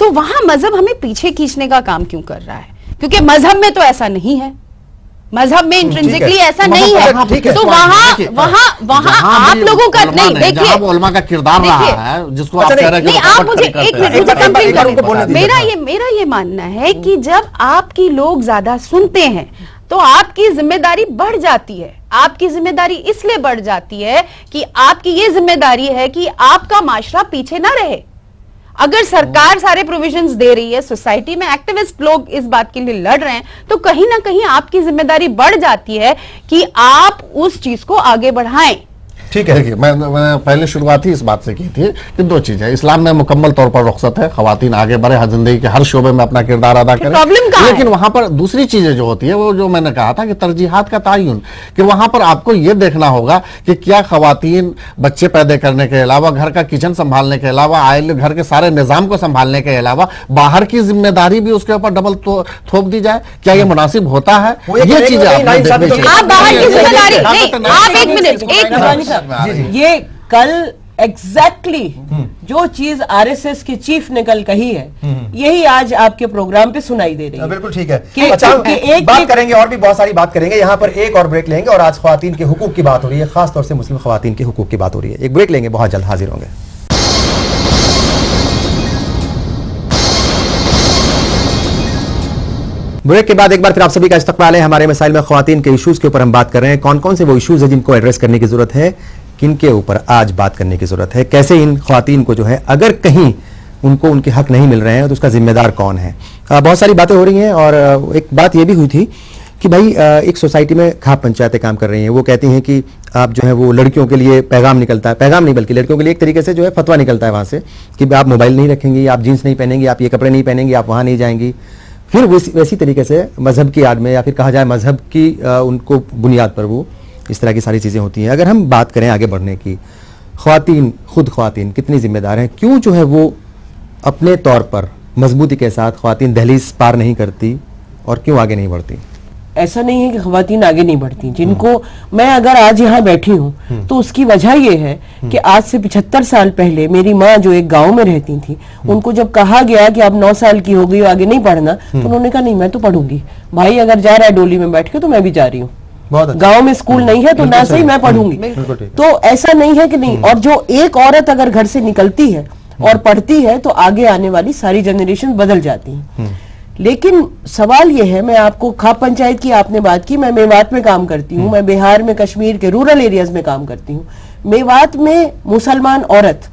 तो वहां मजहब हमें पीछे खींचने का काम क्यों कर रहा है? क्योंकि मजहब में तो ऐसा नहीं है, मजहब में इंट्रिंसिकली ऐसा नहीं है। तो वहां आप लोगों का नहीं, देखिए उलमा का किरदार रहा है जिसको आप कह रहे हैं। नहीं, आप मुझे एक मिनट मुझे कंप्लीट करने, मेरा ये मानना है कि जब आपकी लोग ज्यादा सुनते हैं तो आपकी जिम्मेदारी बढ़ जाती है। आपकी जिम्मेदारी इसलिए बढ़ जाती है कि आपकी ये जिम्मेदारी है कि आपका माशरा पीछे ना रहे। अगर सरकार सारे प्रोविजंस दे रही है, सोसाइटी में एक्टिविस्ट लोग इस बात के लिए लड़ रहे हैं, तो कहीं ना कहीं आपकी जिम्मेदारी बढ़ जाती है कि आप उस चीज को आगे बढ़ाएं। ठीक है, देखिए मैं पहले शुरुआत ही इस बात से की थी कि दो चीजें, इस्लाम में मुकम्मल तौर पर रुख्सत है, खवातीन आगे बढ़े, हर जिंदगी के हर शोबे में अपना किरदार अदा करें। लेकिन वहां पर दूसरी चीजें जो होती है, वो जो मैंने कहा था कि तरजीहात का तयन, कि वहां पर आपको ये देखना होगा कि क्या खवातीन बच्चे पैदा करने के अलावा, घर का किचन संभालने के अलावा, आयल घर के सारे निजाम को संभालने के अलावा बाहर की जिम्मेदारी भी उसके ऊपर डबल थोप दी जाए? क्या ये मुनासिब होता है? ये चीजें ये कल एग्जैक्टली जो चीज आरएसएस के चीफ ने कल कही है, यही आज आपके प्रोग्राम पे सुनाई दे रही है। बिल्कुल ठीक है। अच्छा, बात करेंगे और भी बहुत सारी बात करेंगे, यहाँ पर एक और ब्रेक लेंगे। और आज ख्वातीन के हुकूक की बात हो रही है, खासतौर से मुस्लिम ख्वातीन के हुकूक की बात हो रही है। एक ब्रेक लेंगे, बहुत जल्द हाजिर होंगे। ब्रेक के बाद एक बार फिर आप सभी का इस्तकबाल है। हमारे मसाइल में ख्वातीन के इशूज के ऊपर हम बात कर रहे हैं। कौन कौन से वो इशूज है जिनको एड्रेस करने की जरूरत है, किनके ऊपर आज बात करने की जरूरत है, कैसे इन ख्वातीन को जो है अगर कहीं उनको उनके हक नहीं मिल रहे हैं तो उसका जिम्मेदार कौन है। बहुत सारी बातें हो रही हैं। और एक बात यह भी हुई थी कि भाई एक सोसाइटी में खाप पंचायतें काम कर रही हैं। वो कहती हैं कि आप जो है वो लड़कियों के लिए पैगाम निकलता है, पैगाम नहीं बल्कि लड़कियों के लिए एक तरीके से जो है फतवा निकलता है वहां से कि आप मोबाइल नहीं रखेंगी, आप जीन्स नहीं पहनेंगी, आप ये कपड़े नहीं पहनेंगी, आप वहां नहीं जाएंगी। फिर वैसी तरीके से मजहब की आड़ में, या फिर कहा जाए मजहब की उनको बुनियाद पर वो इस तरह की सारी चीज़ें होती हैं। अगर हम बात करें आगे बढ़ने की, ख्वातीन, खुद ख्वातीन कितनी जिम्मेदार हैं, क्यों जो है वो अपने तौर पर मजबूती के साथ ख्वातीन दहलीज पार नहीं करती और क्यों आगे नहीं बढ़ती? ऐसा नहीं है कि ख्वातीन आगे नहीं बढ़ती। जिनको मैं अगर आज यहाँ बैठी हूँ तो उसकी वजह यह है कि आज से 75 साल पहले मेरी माँ जो एक गांव में रहती थी, उनको जब कहा गया कि आप 9 साल की हो गई हो, आगे नहीं पढ़ना, तो उन्होंने कहा नहीं मैं तो पढ़ूंगी। भाई अगर जा रहा है डोली में बैठ के तो मैं भी जा रही हूँ। गांव में स्कूल नहीं है तो ना सही मैं पढ़ूंगी। तो ऐसा नहीं है कि नहीं। और जो एक औरत अगर घर से निकलती है और पढ़ती है तो आगे आने वाली सारी जनरेशन बदल जाती है। लेकिन सवाल यह है, मैं आपको खाप पंचायत की आपने बात की, मैं मेवात में काम करती हूँ, मैं बिहार में कश्मीर के रूरल एरियाज में काम करती हूँ। मेवात में मुसलमान औरत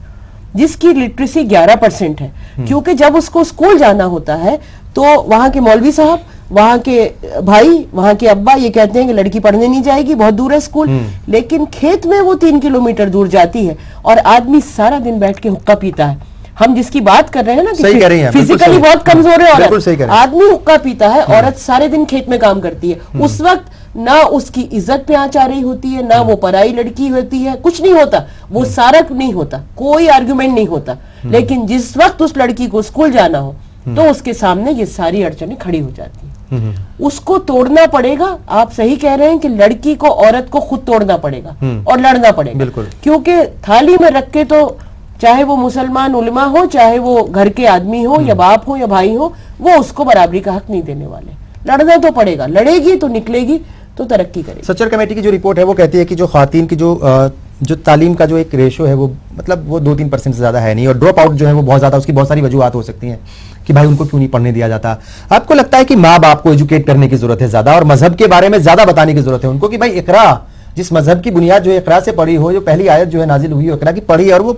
जिसकी लिटरेसी 11% है, क्योंकि जब उसको स्कूल जाना होता है तो वहां के मौलवी साहब, वहां के भाई, वहां के अब्बा ये कहते हैं कि लड़की पढ़ने नहीं जाएगी, बहुत दूर है स्कूल। लेकिन खेत में वो 3 किलोमीटर दूर जाती है और आदमी सारा दिन बैठ के हुक्का पीता है। हम जिसकी बात कर रहे हैं ना कि फिजिकली बहुत कमजोर है औरत, आदमी हुक्का पीता है, औरत सारे दिन खेत में काम करती है। उस वक्त ना उसकी इज्जत पे आंच आ रही होती है, ना वो पराई लड़की होती है, कुछ नहीं होता, वो सारा नहीं होता, कोई आर्गुमेंट नहीं होता। लेकिन जिस वक्त उस लड़की को स्कूल जाना हो तो उसके सामने ये सारी अड़चनें खड़ी हो जाती हैं। उसको तोड़ना पड़ेगा। आप सही कह रहे हैं कि लड़की को, औरत को खुद तोड़ना पड़ेगा और लड़ना पड़ेगा, क्योंकि थाली में रख के तो चाहे वो मुसलमान उलमा हो, चाहे वो घर के आदमी हो या बाप हो या भाई हो, वो उसको बराबरी का हक नहीं देने वाले। लड़ना तो पड़ेगा, लड़ेगी तो निकलेगी तो तरक्की करेगी। सच्चर कमेटी की जो रिपोर्ट है वो कहती है कि जो ख्वातीन की जो तालीम का जो एक रेशो है वो मतलब वो 2-3% से ज्यादा है नहीं, और ड्रॉप आउट जो है वो बहुत ज्यादा, उसकी बहुत सारी वजूहत हो सकती हैं कि भाई उनको क्यों नहीं पढ़ने दिया जाता। आपको लगता है कि माँ बाप को एजुकेट करने की जरूरत है ज्यादा, और मजहब के बारे में ज्यादा बताने की जरूरत है उनको कि भाई इकरा, जिस मजहब की बुनियाद जो इकरा से पढ़ी हो, जो पहली आयत जो है नाजिल हुई इकरा की पढ़ी, और वो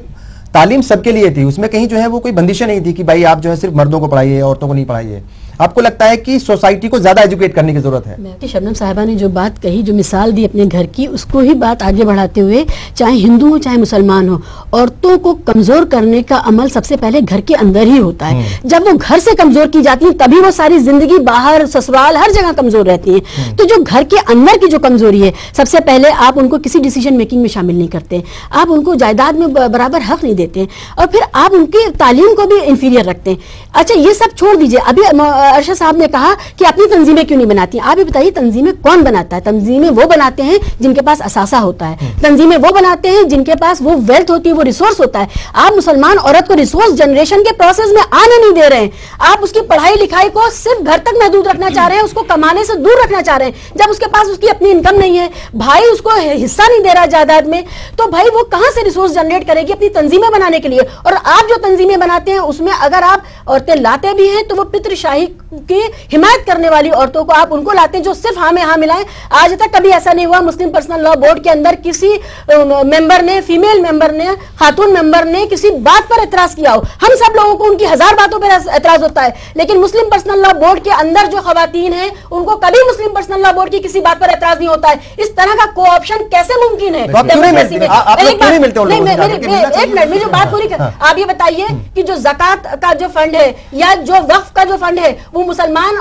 तालीम सबके लिए थी, उसमें कहीं जो है वो कोई बंदिशें नहीं थी कि भाई आप जो है सिर्फ मर्दों को पढ़ाइए, औरतों को नहीं पढ़ाइए। आपको लगता है कि सोसाइटी को ज्यादा एजुकेट करने की जरूरत है? शबनम साहिबा ने जो बात कही, जो मिसाल दी अपने घर की, उसको ही बात आगे बढ़ाते हुए, चाहे हिंदू हो चाहे मुसलमान हो, औरतों को कमजोर करने का अमल सबसे पहले घर के अंदर ही होता है। जब वो घर से कमजोर की जाती है तभी वो सारी जिंदगी बाहर, ससुराल, हर जगह कमजोर रहती है। तो जो घर के अंदर की जो कमजोरी है, सबसे पहले आप उनको किसी डिसीजन मेकिंग में शामिल नहीं करते, आप उनको जायदाद में बराबर हक नहीं देते, और फिर आप उनकी तालीम को भी इंफीरियर रखते हैं। अच्छा, ये सब छोड़ दीजिए, अभी अरशद साहब ने कहा कि अपनी तंजीमें क्यों नहीं बनाती। आप ये बताइए, तंजीमें कौन बनाता है? तंजीमें वो बनाते हैं जिनके पास असासा होता है, तंजीमें वो बनाते हैं जिनके पास वो वेल्थ होती है, वो रिसोर्स होता है। आप मुसलमान औरत को रिसोर्स जनरेशन के प्रोसेस में आने नहीं दे रहे हैं। आप उसकी पढ़ाई लिखाई को सिर्फ घर तक महदूद रखना चाह रहे हैं, उसको कमाने से दूर रखना चाह रहे हैं। जब उसके पास उसकी अपनी इनकम नहीं है, भाई उसको हिस्सा नहीं दे रहा जायदाद में, तो भाई वो कहां से रिसोर्स जनरेट करेगी अपनी तंजीमें बनाने के लिए? और आप जो तंजीमें बनाते हैं उसमें अगर आप औरतें लाते भी हैं तो वो पितृशाही की हिमायत करने वाली औरतों को आप उनको लाते हैं जो सिर्फ हाँ में हाँ मिलाएं। आज तक कभी ऐसा नहीं हुआ मुस्लिम पर्सनल लॉ बोर्ड के अंदर किसी मेंबर ने, फीमेल मेंबर ने, खातून मेंबर ने किसी बात पर एतराज किया हो। हम सब लोगों को उनकी 1000 बातों पर एतराज होता है, लेकिन मुस्लिम पर्सनल लॉ बोर्ड के अंदर जो खवातीन हैं उनको कभी मुस्लिम पर्सनल लॉ बोर्ड की किसी बात पर एतराज नहीं होता है। इस तरह का कोऑप्शन कैसे मुमकिन है? एक मिनट में जो बात पूरी कर, आप ये बताइए कि जो ज़कात का जो फंड है या जो वक्फ का जो फंड है वो मुसलमान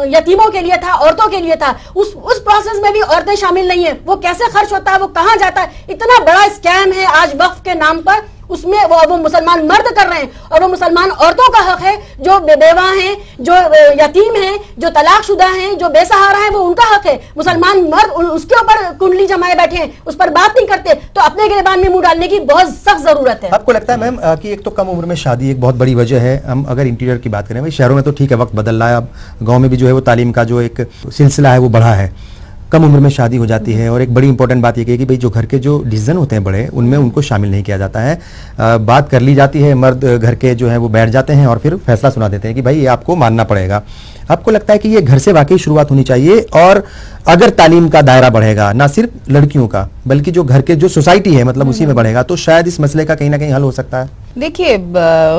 यतीमों के लिए था, औरतों के लिए था, उस प्रोसेस में भी औरतें शामिल नहीं है। वो कैसे खर्च होता है, वो कहां जाता है? इतना बड़ा स्कैम है आज वक्फ के नाम पर, उसमें वो मुसलमान मर्द कर रहे हैं, और वो मुसलमान औरतों का हक है, जो बेवा हैं, जो यतीम हैं, जो तलाकशुदा हैं, जो बेसहारा हैं, वो उनका हक है। मुसलमान मर्द उसके ऊपर कुंडली जमाए बैठे हैं, उस पर बात नहीं करते, तो अपने गिरबान में मुंह डालने की बहुत सख्त जरूरत है। आपको लगता है मैम कि एक तो कम उम्र में शादी एक बहुत बड़ी वजह है? हम अगर इंटीरियर की बात करें, भाई शहरों में तो ठीक है, वक्त बदल रहा है, अब गाँव में भी जो है वो तालीम का जो एक सिलसिला है वो बढ़ा है, कम उम्र में शादी हो जाती है। और एक बड़ी इंपॉर्टेंट बात यह कि भाई जो घर के जो डिसीजन होते हैं बड़े, उनमें उनको शामिल नहीं किया जाता है। बात कर ली जाती है, मर्द घर के जो है वो बैठ जाते हैं और फिर फैसला सुना देते हैं कि भाई ये आपको मानना पड़ेगा। आपको लगता है कि ये घर से वाकई शुरुआत होनी चाहिए? और अगर तालीम का दायरा बढ़ेगा, ना सिर्फ लड़कियों का बल्कि जो घर के जो सोसाइटी है मतलब उसी में बढ़ेगा, तो शायद इस मसले का कहीं ना कहीं हल हो सकता है। देखिए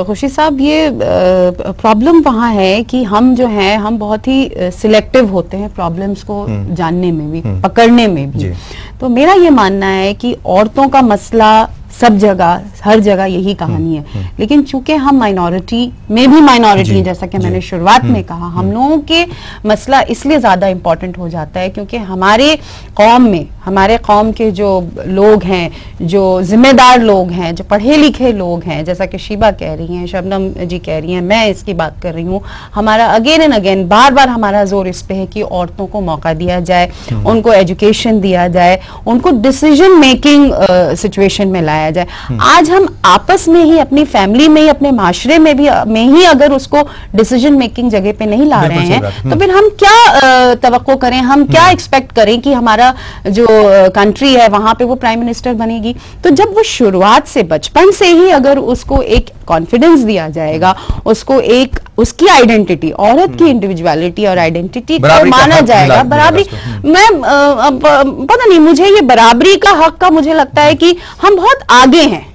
खुशी साहब, ये प्रॉब्लम वहाँ है कि हम जो हैं हम बहुत ही सिलेक्टिव होते हैं प्रॉब्लम्स को जानने में भी, पकड़ने में भी। तो मेरा ये मानना है कि औरतों का मसला सब जगह, हर जगह यही कहानी है, लेकिन चूंकि हम माइनॉरिटी में भी माइनॉरिटी हैं, जैसा कि मैंने शुरुआत में कहा, हम लोगों के मसला इसलिए ज्यादा इंपॉर्टेंट हो जाता है क्योंकि हमारे कौम में, हमारे कौम के जो लोग हैं, जो जिम्मेदार लोग हैं, जो पढ़े लिखे लोग हैं, जैसा कि शीबा कह रही हैं, शबनम जी कह रही हैं, मैं इसकी बात कर रही हूँ, हमारा अगेन एंड अगेन बार बार हमारा जोर इस पे है कि औरतों को मौका दिया जाए, उनको एजुकेशन दिया जाए, उनको डिसीजन मेकिंग सिचुएशन में लाया जाए। आज हम आपस में ही, अपनी फैमिली में ही, अपने माशरे में ही अगर उसको डिसीजन मेकिंग जगह पे नहीं ला रहे हैं, तो फिर हम क्या तवक्को करें, हम क्या एक्सपेक्ट करें कि हमारा जो कंट्री है वहां पे वो प्राइम मिनिस्टर बनेगी? तो जब वो शुरुआत से, बचपन से ही अगर उसको एक कॉन्फिडेंस दिया जाएगा, उसको एक उसकी आइडेंटिटी, औरत की इंडिविजुअलिटी और आइडेंटिटी को माना जाएगा, बराबरी, मैं पता नहीं, मुझे ये बराबरी का हक का मुझे लगता है कि हम बहुत आगे हैं।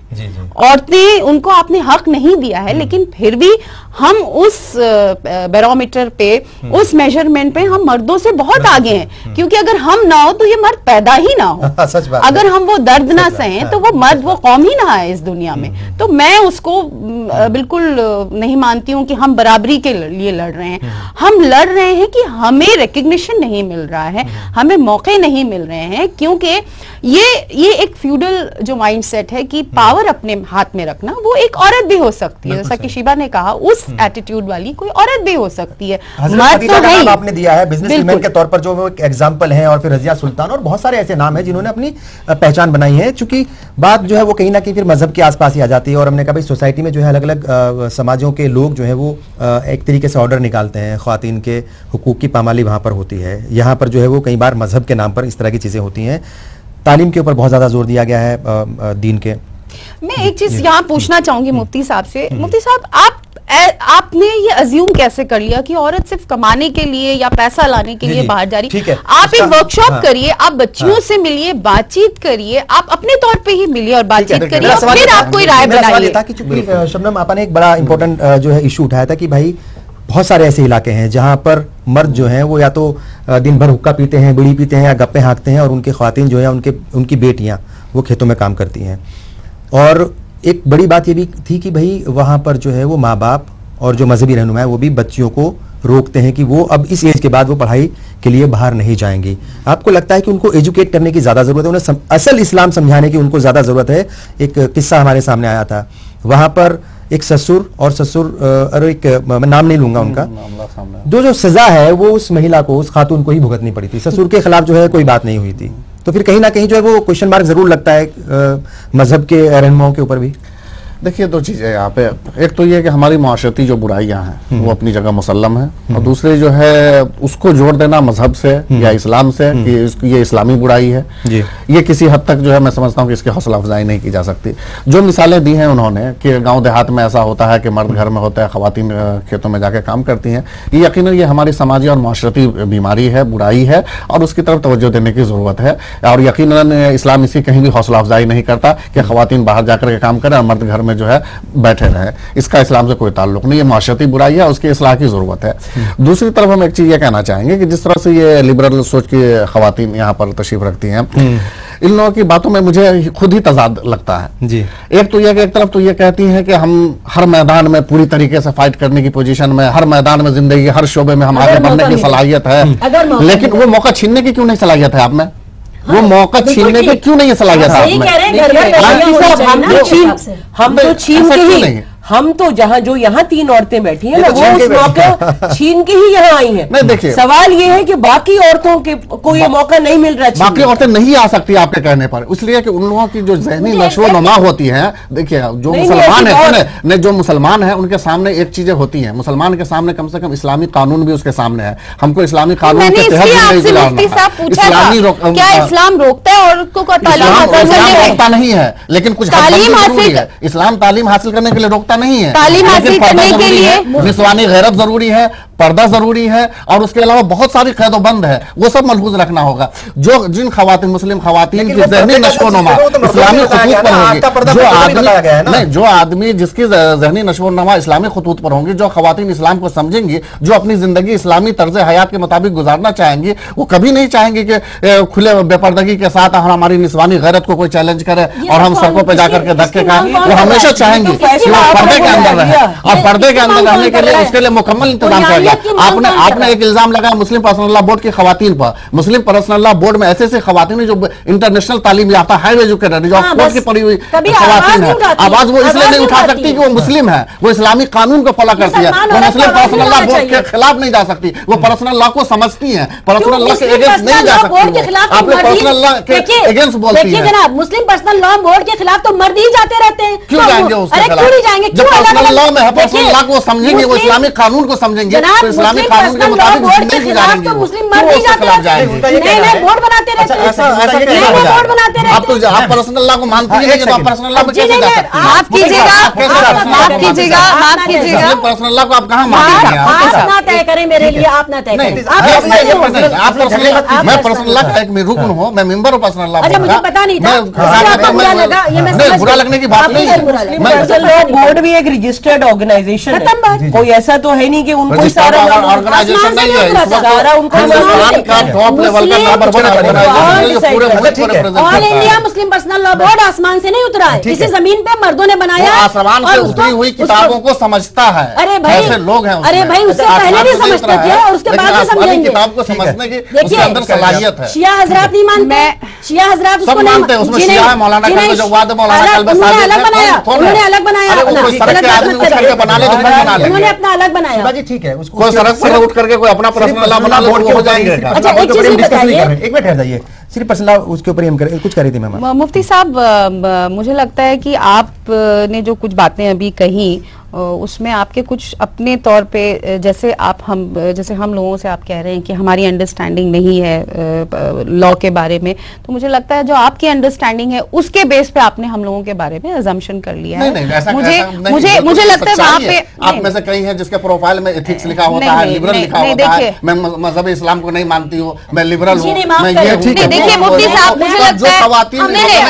औरतें, उनको आपने हक नहीं दिया है, लेकिन फिर भी हम उस बैरोमीटर पे, उस मेजरमेंट पे हम मर्दों से बहुत आगे हैं, क्योंकि अगर हम ना हो तो ये मर्द पैदा ही ना हो। सच बात अगर हम वो दर्द ना सहें तो वो मर्द, वो कौम ही ना आए इस दुनिया में। तो मैं उसको बिल्कुल नहीं मानती हूँ कि हम बराबरी के लिए लड़ रहे हैं। हम लड़ रहे हैं कि हमें रिकग्निशन नहीं मिल रहा है, हमें मौके नहीं मिल रहे हैं, क्योंकि ये एक फ्यूडल जो माइंडसेट है कि पावर अपने हाथ में रखना, वो एक औरत भी हो सकती है, जैसा कि शीबा ने कहा, उस एटीट्यूड वाली कोई औरत भी हो सकती है। मर्द तो नहीं, आपने दिया है बिजनेसमैन के तौर पर जो वो एक एग्जांपल है, और फिर रजिया सुल्तान और बहुत सारे ऐसे नाम हैं जिन्होंने अपनी पहचान बनाई है। चूंकि बात जो है वो कहीं ना कहीं फिर मजहब के आसपास ही आ जाती है, और हमने कहा भाई सोसाइटी में जो है अलग अलग समाजों के लोग जो है वो एक तरीके से ऑर्डर निकालते हैं, ख्वातीन के हुकूक की पामाली वहां पर होती है, यहाँ पर जो है वो कई बार मजहब के नाम पर इस तरह की चीजें होती हैं। तालीम के ऊपर बहुत ज्यादा जोर दिया गया है दीन के। मैं एक चीज यहाँ पूछना चाहूंगी मुफ्ती साहब से। मुफ्ती साहब, आपने ये अज्यूम कैसे कर लिया कि औरत सिर्फ कमाने के लिए या पैसा लाने के लिए बाहर जा रही है? आप एक वर्कशॉप करिए, आप बच्चियों से मिलिए, बातचीत करिए, आप अपने तौर पे ही मिलिए और बातचीत करिए, और फिर आप कोई राय बनाइए। शबनम आपा ने एक बड़ा इंपॉर्टेंट जो है इशू उठाया था कि भाई बहुत सारे ऐसे इलाके हैं जहां पर मर्द जो हैं वो या तो दिन भर हुक्का पीते हैं, बीड़ी पीते हैं या गप्पे हाँकते हैं, और उनके ख्वातीन जो है उनकी बेटियां वो खेतों में काम करती हैं। और एक बड़ी बात ये भी थी कि भाई वहां पर जो है वो माँ बाप और जो मजहबी रहनुमा है वो भी बच्चियों को रोकते हैं कि वो अब इस एज के बाद वो पढ़ाई के लिए बाहर नहीं जाएंगी। आपको लगता है कि उनको एजुकेट करने की ज्यादा जरूरत है, उन्हें असल इस्लाम समझाने की उनको ज्यादा जरूरत है? एक किस्सा हमारे सामने आया था, वहां पर एक ससुर और एक मैं नाम नहीं लूंगा उनका, जो सजा है वो उस महिला को, उस खातून को ही भुगतनी पड़ी थी। ससुर के खिलाफ जो है कोई बात नहीं हुई थी। तो फिर कहीं ना कहीं जो है वो क्वेश्चन मार्क जरूर लगता है मजहब के रहनुमाओं के ऊपर भी। देखिए, दो चीजें यहाँ पे, एक तो ये कि हमारी माशरती जो बुराइयां हैं वो अपनी जगह मुसल्लम है, और दूसरी जो है उसको जोड़ देना मजहब से या इस्लाम से कि ये इस्लामी बुराई है, ये किसी हद तक जो है मैं समझता हूँ कि इसकी हौसला अफजाई नहीं की जा सकती। जो मिसालें दी हैं उन्होंने कि गाँव देहात में ऐसा होता है कि मर्द घर में होता है, खवातीन खेतों में जाके काम करती हैं, ये यकीनन ये हमारी समाजी और माशरती बीमारी है, बुराई है, और उसकी तरफ तवज्जो देने की जरूरत है। और यकीनन इस्लाम इसी कहीं भी हौसला अफजाई नहीं करता कि खवातीन बाहर जाकर के काम करें और मर्द घर में जो है बैठे रहे। इसका इस्लाम से कोई ताल्लुक नहीं, ये माशरती बुराई है, उसकी इस्लाह की जरूरत है। दूसरी तरफ हम एक चीज ये कहना चाहेंगे कि जिस तरह से ये लिबरल सोच की खवातीन यहाँ पर तशरीफ रखती हैं, इन लोगों की बातों में मुझे खुद ही तजाद लगता है जी। एक तो यह कि एक तरफ तो ये कहती हैं कि हम हर मैदान में पूरी तरीके से फाइट करने की पोजीशन में, हर मैदान में जिंदगी हर शोबे में हम आगे बढ़ने की सलाहियत है, लेकिन वो मौका छीनने की क्यों नहीं सलाहियत है आप में? वो मौका छीनने की क्यों नहीं सलाहियत है? हम तो छीन के ही, हम तो जहाँ जो यहाँ 3 औरतें बैठी हैं ना, वो उस मौका छीन के ही यहाँ आई हैं। नहीं, देखिए, सवाल ये है कि बाकी औरतों के को ये मौका नहीं मिल रहा। बाकी औरतें नहीं आ सकती आपके कहने पर, इसलिए कि उन लोगों की जो ज़हनी नशो-नुमा होती है। देखिए, जो मुसलमान है, जो मुसलमान है उनके सामने एक चीजें होती हैं, मुसलमान के सामने कम से कम इस्लामी कानून भी उसके सामने है। हमको इस्लामी कानून के तहत इस्लाम रोकता है और रोकता नहीं है, लेकिन कुछ इस्लाम तालीम हासिल करने के लिए रोकता नहीं है। तालीम हासिल करने के लिए निस्वानी गैरत जरूरी है, पर्दा जरूरी है, और उसके अलावा बहुत सारी कैदोबंद है, वो सब मलहूज रखना होगा। जो जिन खवातीन, मुस्लिम खवातीन की ज़हनी नशोनुमा इस्लामी खतूत पर होगी, जो आदमी जिसकी ज़हनी नशोनुमा इस्लामी खतूत पर होंगी, जो खवातीन इस्लाम को समझेंगी, जो अपनी जिंदगी इस्लामी तर्ज हयात के मुताबिक गुजारना चाहेंगी, वो कभी नहीं चाहेंगी कि खुले बेपर्दगी के साथ हमारी निस्वानी गैरत को कोई चैलेंज करे और हम सड़कों पर जाकर के धक्के खाएं। वो हमेशा चाहेंगी पर्दे के अंदर रहे, और पर्दे के अंदर रहने के लिए उसके लिए मुकम्मल इंतजाम किया। आपने एक इल्जाम लगाया मुस्लिम पर्सनल लॉ बोर्ड की खवातीन पर। मुस्लिम पर्सनल लॉ बोर्ड में ऐसे खवातीन जो इंटरनेशनल तालीम याफ्ता, हाई एजुकेटेड, जो ऑक्सफोर्ड की पढ़ी हुई खवातीन है, आवाज वो इसलिए नहीं उठा सकती कि वो मुस्लिम है, वो इस्लामी कानून को फॉलो करती है, वो मुस्लिम पर्सनल लॉ बोर्ड के खिलाफ नहीं जा सकती, वो पर्सनल लॉ को समझती है, पर्सनल लॉ के अगेंस्ट नहीं जा सकती। आप लोग पर्सनल लॉ के अगेंस्ट बोलती हैं। जनाब, मुस्लिम पर्सनल लॉ बोर्ड के खिलाफ तो मर्द ही जाते रहते हैं, क्यों जाएंगे उसके खिलाफ? जब पर्सनल लॉ में है, पर्सनल लॉ को समझेंगे, वो इस्लामी कानून को समझेंगे, तो इस्लामी कानून के मुताबिक जिंदगी गुजारेंगे, तो मुस्लिम मर्द ही जाते हैं, बोर्ड बनाते रहते हैं, बोर्ड बनाते रहते हैं। आप तो आप पर्सनल लॉ को मानती हैं, लेकिन आप पर्सनल लॉ में कैसे जा सकते हैं? माफ कीजिएगा, पर्सनल लॉ को आप कहाँ मानते हैं? आप ना तय करें मेरे लिए, आप ना तय करें। मैं पर्सनल लॉ का एक रुकन हूँ, मैं मेंबर हूँ पर्सनल लॉ। अच्छा, मुझे पता नहीं था, बुरा लगने की बात नहीं है। पर्सनल लॉ बोर्ड भी एक रजिस्टर्ड ऑर्गेनाइजेशन है, कोई ऐसा तो है नहीं कि उनको सारा ऑर्गेनाइजेशन नहीं है, सारा उनको टॉप लेवल का नंबर वन ऑर्गेनाइजेशन पूरे मुल्क को रिप्रेजेंट करता है। All India Muslim personal law board आसमान से नहीं उतरा है, किसी जमीन पे मर्दों ने बनाया, आसमान से उतरी हुई किताबों को समझता है। अरे भाई, ऐसे लोग हैं, अरे भाई उससे पहले भी समझते थे और उसके बाद भी समझेंगे। किताब को समझने की उसके अंदर सलाहियत है। शिया हजरात नहीं मानते, शिया हजरात सब मानते हैं, उसमें शिया है, मौलाना कल्बे जवाद, मौलाना कल्बे सादिक है, अलग बनाया, उन्होंने अलग बनाया, उन्होंने अपना अलग बनाया। ठीक है, कोई सड़क पर उठ करके कोई अपना पर्सनल लॉ बना लो हो जाएंगे। अच्छा, एक चीज बताइए, एक मिनट ठहर जाइए, सिर्फ पर्सनल उसके ऊपर ही हम कुछ कर रही थी मैम। मुफ्ती साहब, मुझे लगता है कि आपने जो कुछ बातें अभी कही उसमें आपके कुछ अपने तौर पे, जैसे हम लोगों से आप कह रहे हैं कि हमारी अंडरस्टैंडिंग नहीं है लॉ के बारे में, तो मुझे लगता है जो आपकी अंडरस्टैंडिंग है उसके बेस पे आपने हम लोगों के बारे में अजम्पशन कर लिया है। मुझे लगता है वहाँ पे आप में से कई हैं जिसके प्रोफाइल में एथिक्स लिखा होता है, लिबरल लिखा होता है। मैं मजहब इस्लाम को नहीं मानती हूँ, मैं लिबरल हूँ, मैं ये ठीक है। देखिए मुफ्ती साहब, मुझे लगता है खवातीन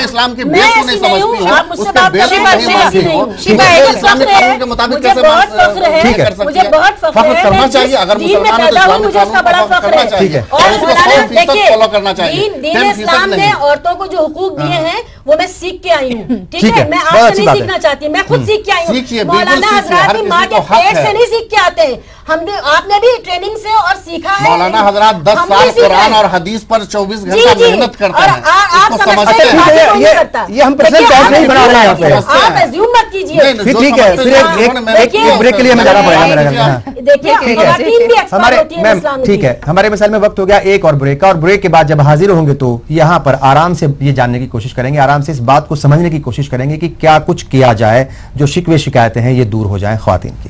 इस्लाम की बेस को नहीं समझती हूँ, उसके बेस को नहीं मानती हूँ, इस्लामिक कानून के मुताबिक मुझे कैसे बहुत फख्र है, ठीक है, मुझे बहुत फख्र है, करना चाहिए। अगर दीन में मुसलमान पैदा हुआ मुझे उसका बड़ा फख्र है। ठीक है। और मौलाना देखिए, फॉलो करना चाहिए, दीन इस्लाम ने औरतों को जो हुकूक दिए हैं वो मैं सीख के आई हूँ। ठीक है, मैं बहुत आपसे अच्छी नहीं बात है। सीखना चाहती, मैं खुद सीख के आई सीखिए, हूँ। बिल्कुल मौलाना सीखिए, हर हजरात की माँ किसी के को हक पेट है। से नहीं सीख के आते हैं, हमने आपने भी ट्रेनिंग से और सीखा है। मौलाना हजरात 10 हम भी साल सीख रहे कुरान हैं। और हदीस पर 24 जी, घंटा जी। मेहनत करते और हैं, आप इसको समझते समझते हैं हैं। बाकी कोई नहीं ये- करता। ये हम पर्सनल देखिए, टॉक नहीं बना रहे हैं यहाँ पे। आप एज्यूम मत कीजिए। नहीं, फिर जो ठीक है, समझते फिर हैं, एक उन्होंने मेहनत एक ब्रेक के लिए हमें जाना पड़ेगा मेरा ख्याल। हाँ। देखिए, खवातीन भी एक्सपर्ट हमारे होती है मैम इस्लाम ठीक की। है, हमारे मिसाल में वक्त हो गया एक और ब्रेक का, और ब्रेक के बाद जब हाजिर होंगे तो यहाँ पर आराम से ये जानने की कोशिश करेंगे, आराम से इस बात को समझने की कोशिश करेंगे कि क्या कुछ किया जाए जो शिकवे शिकायतें हैं ये दूर हो जाएं ख्वातीन की।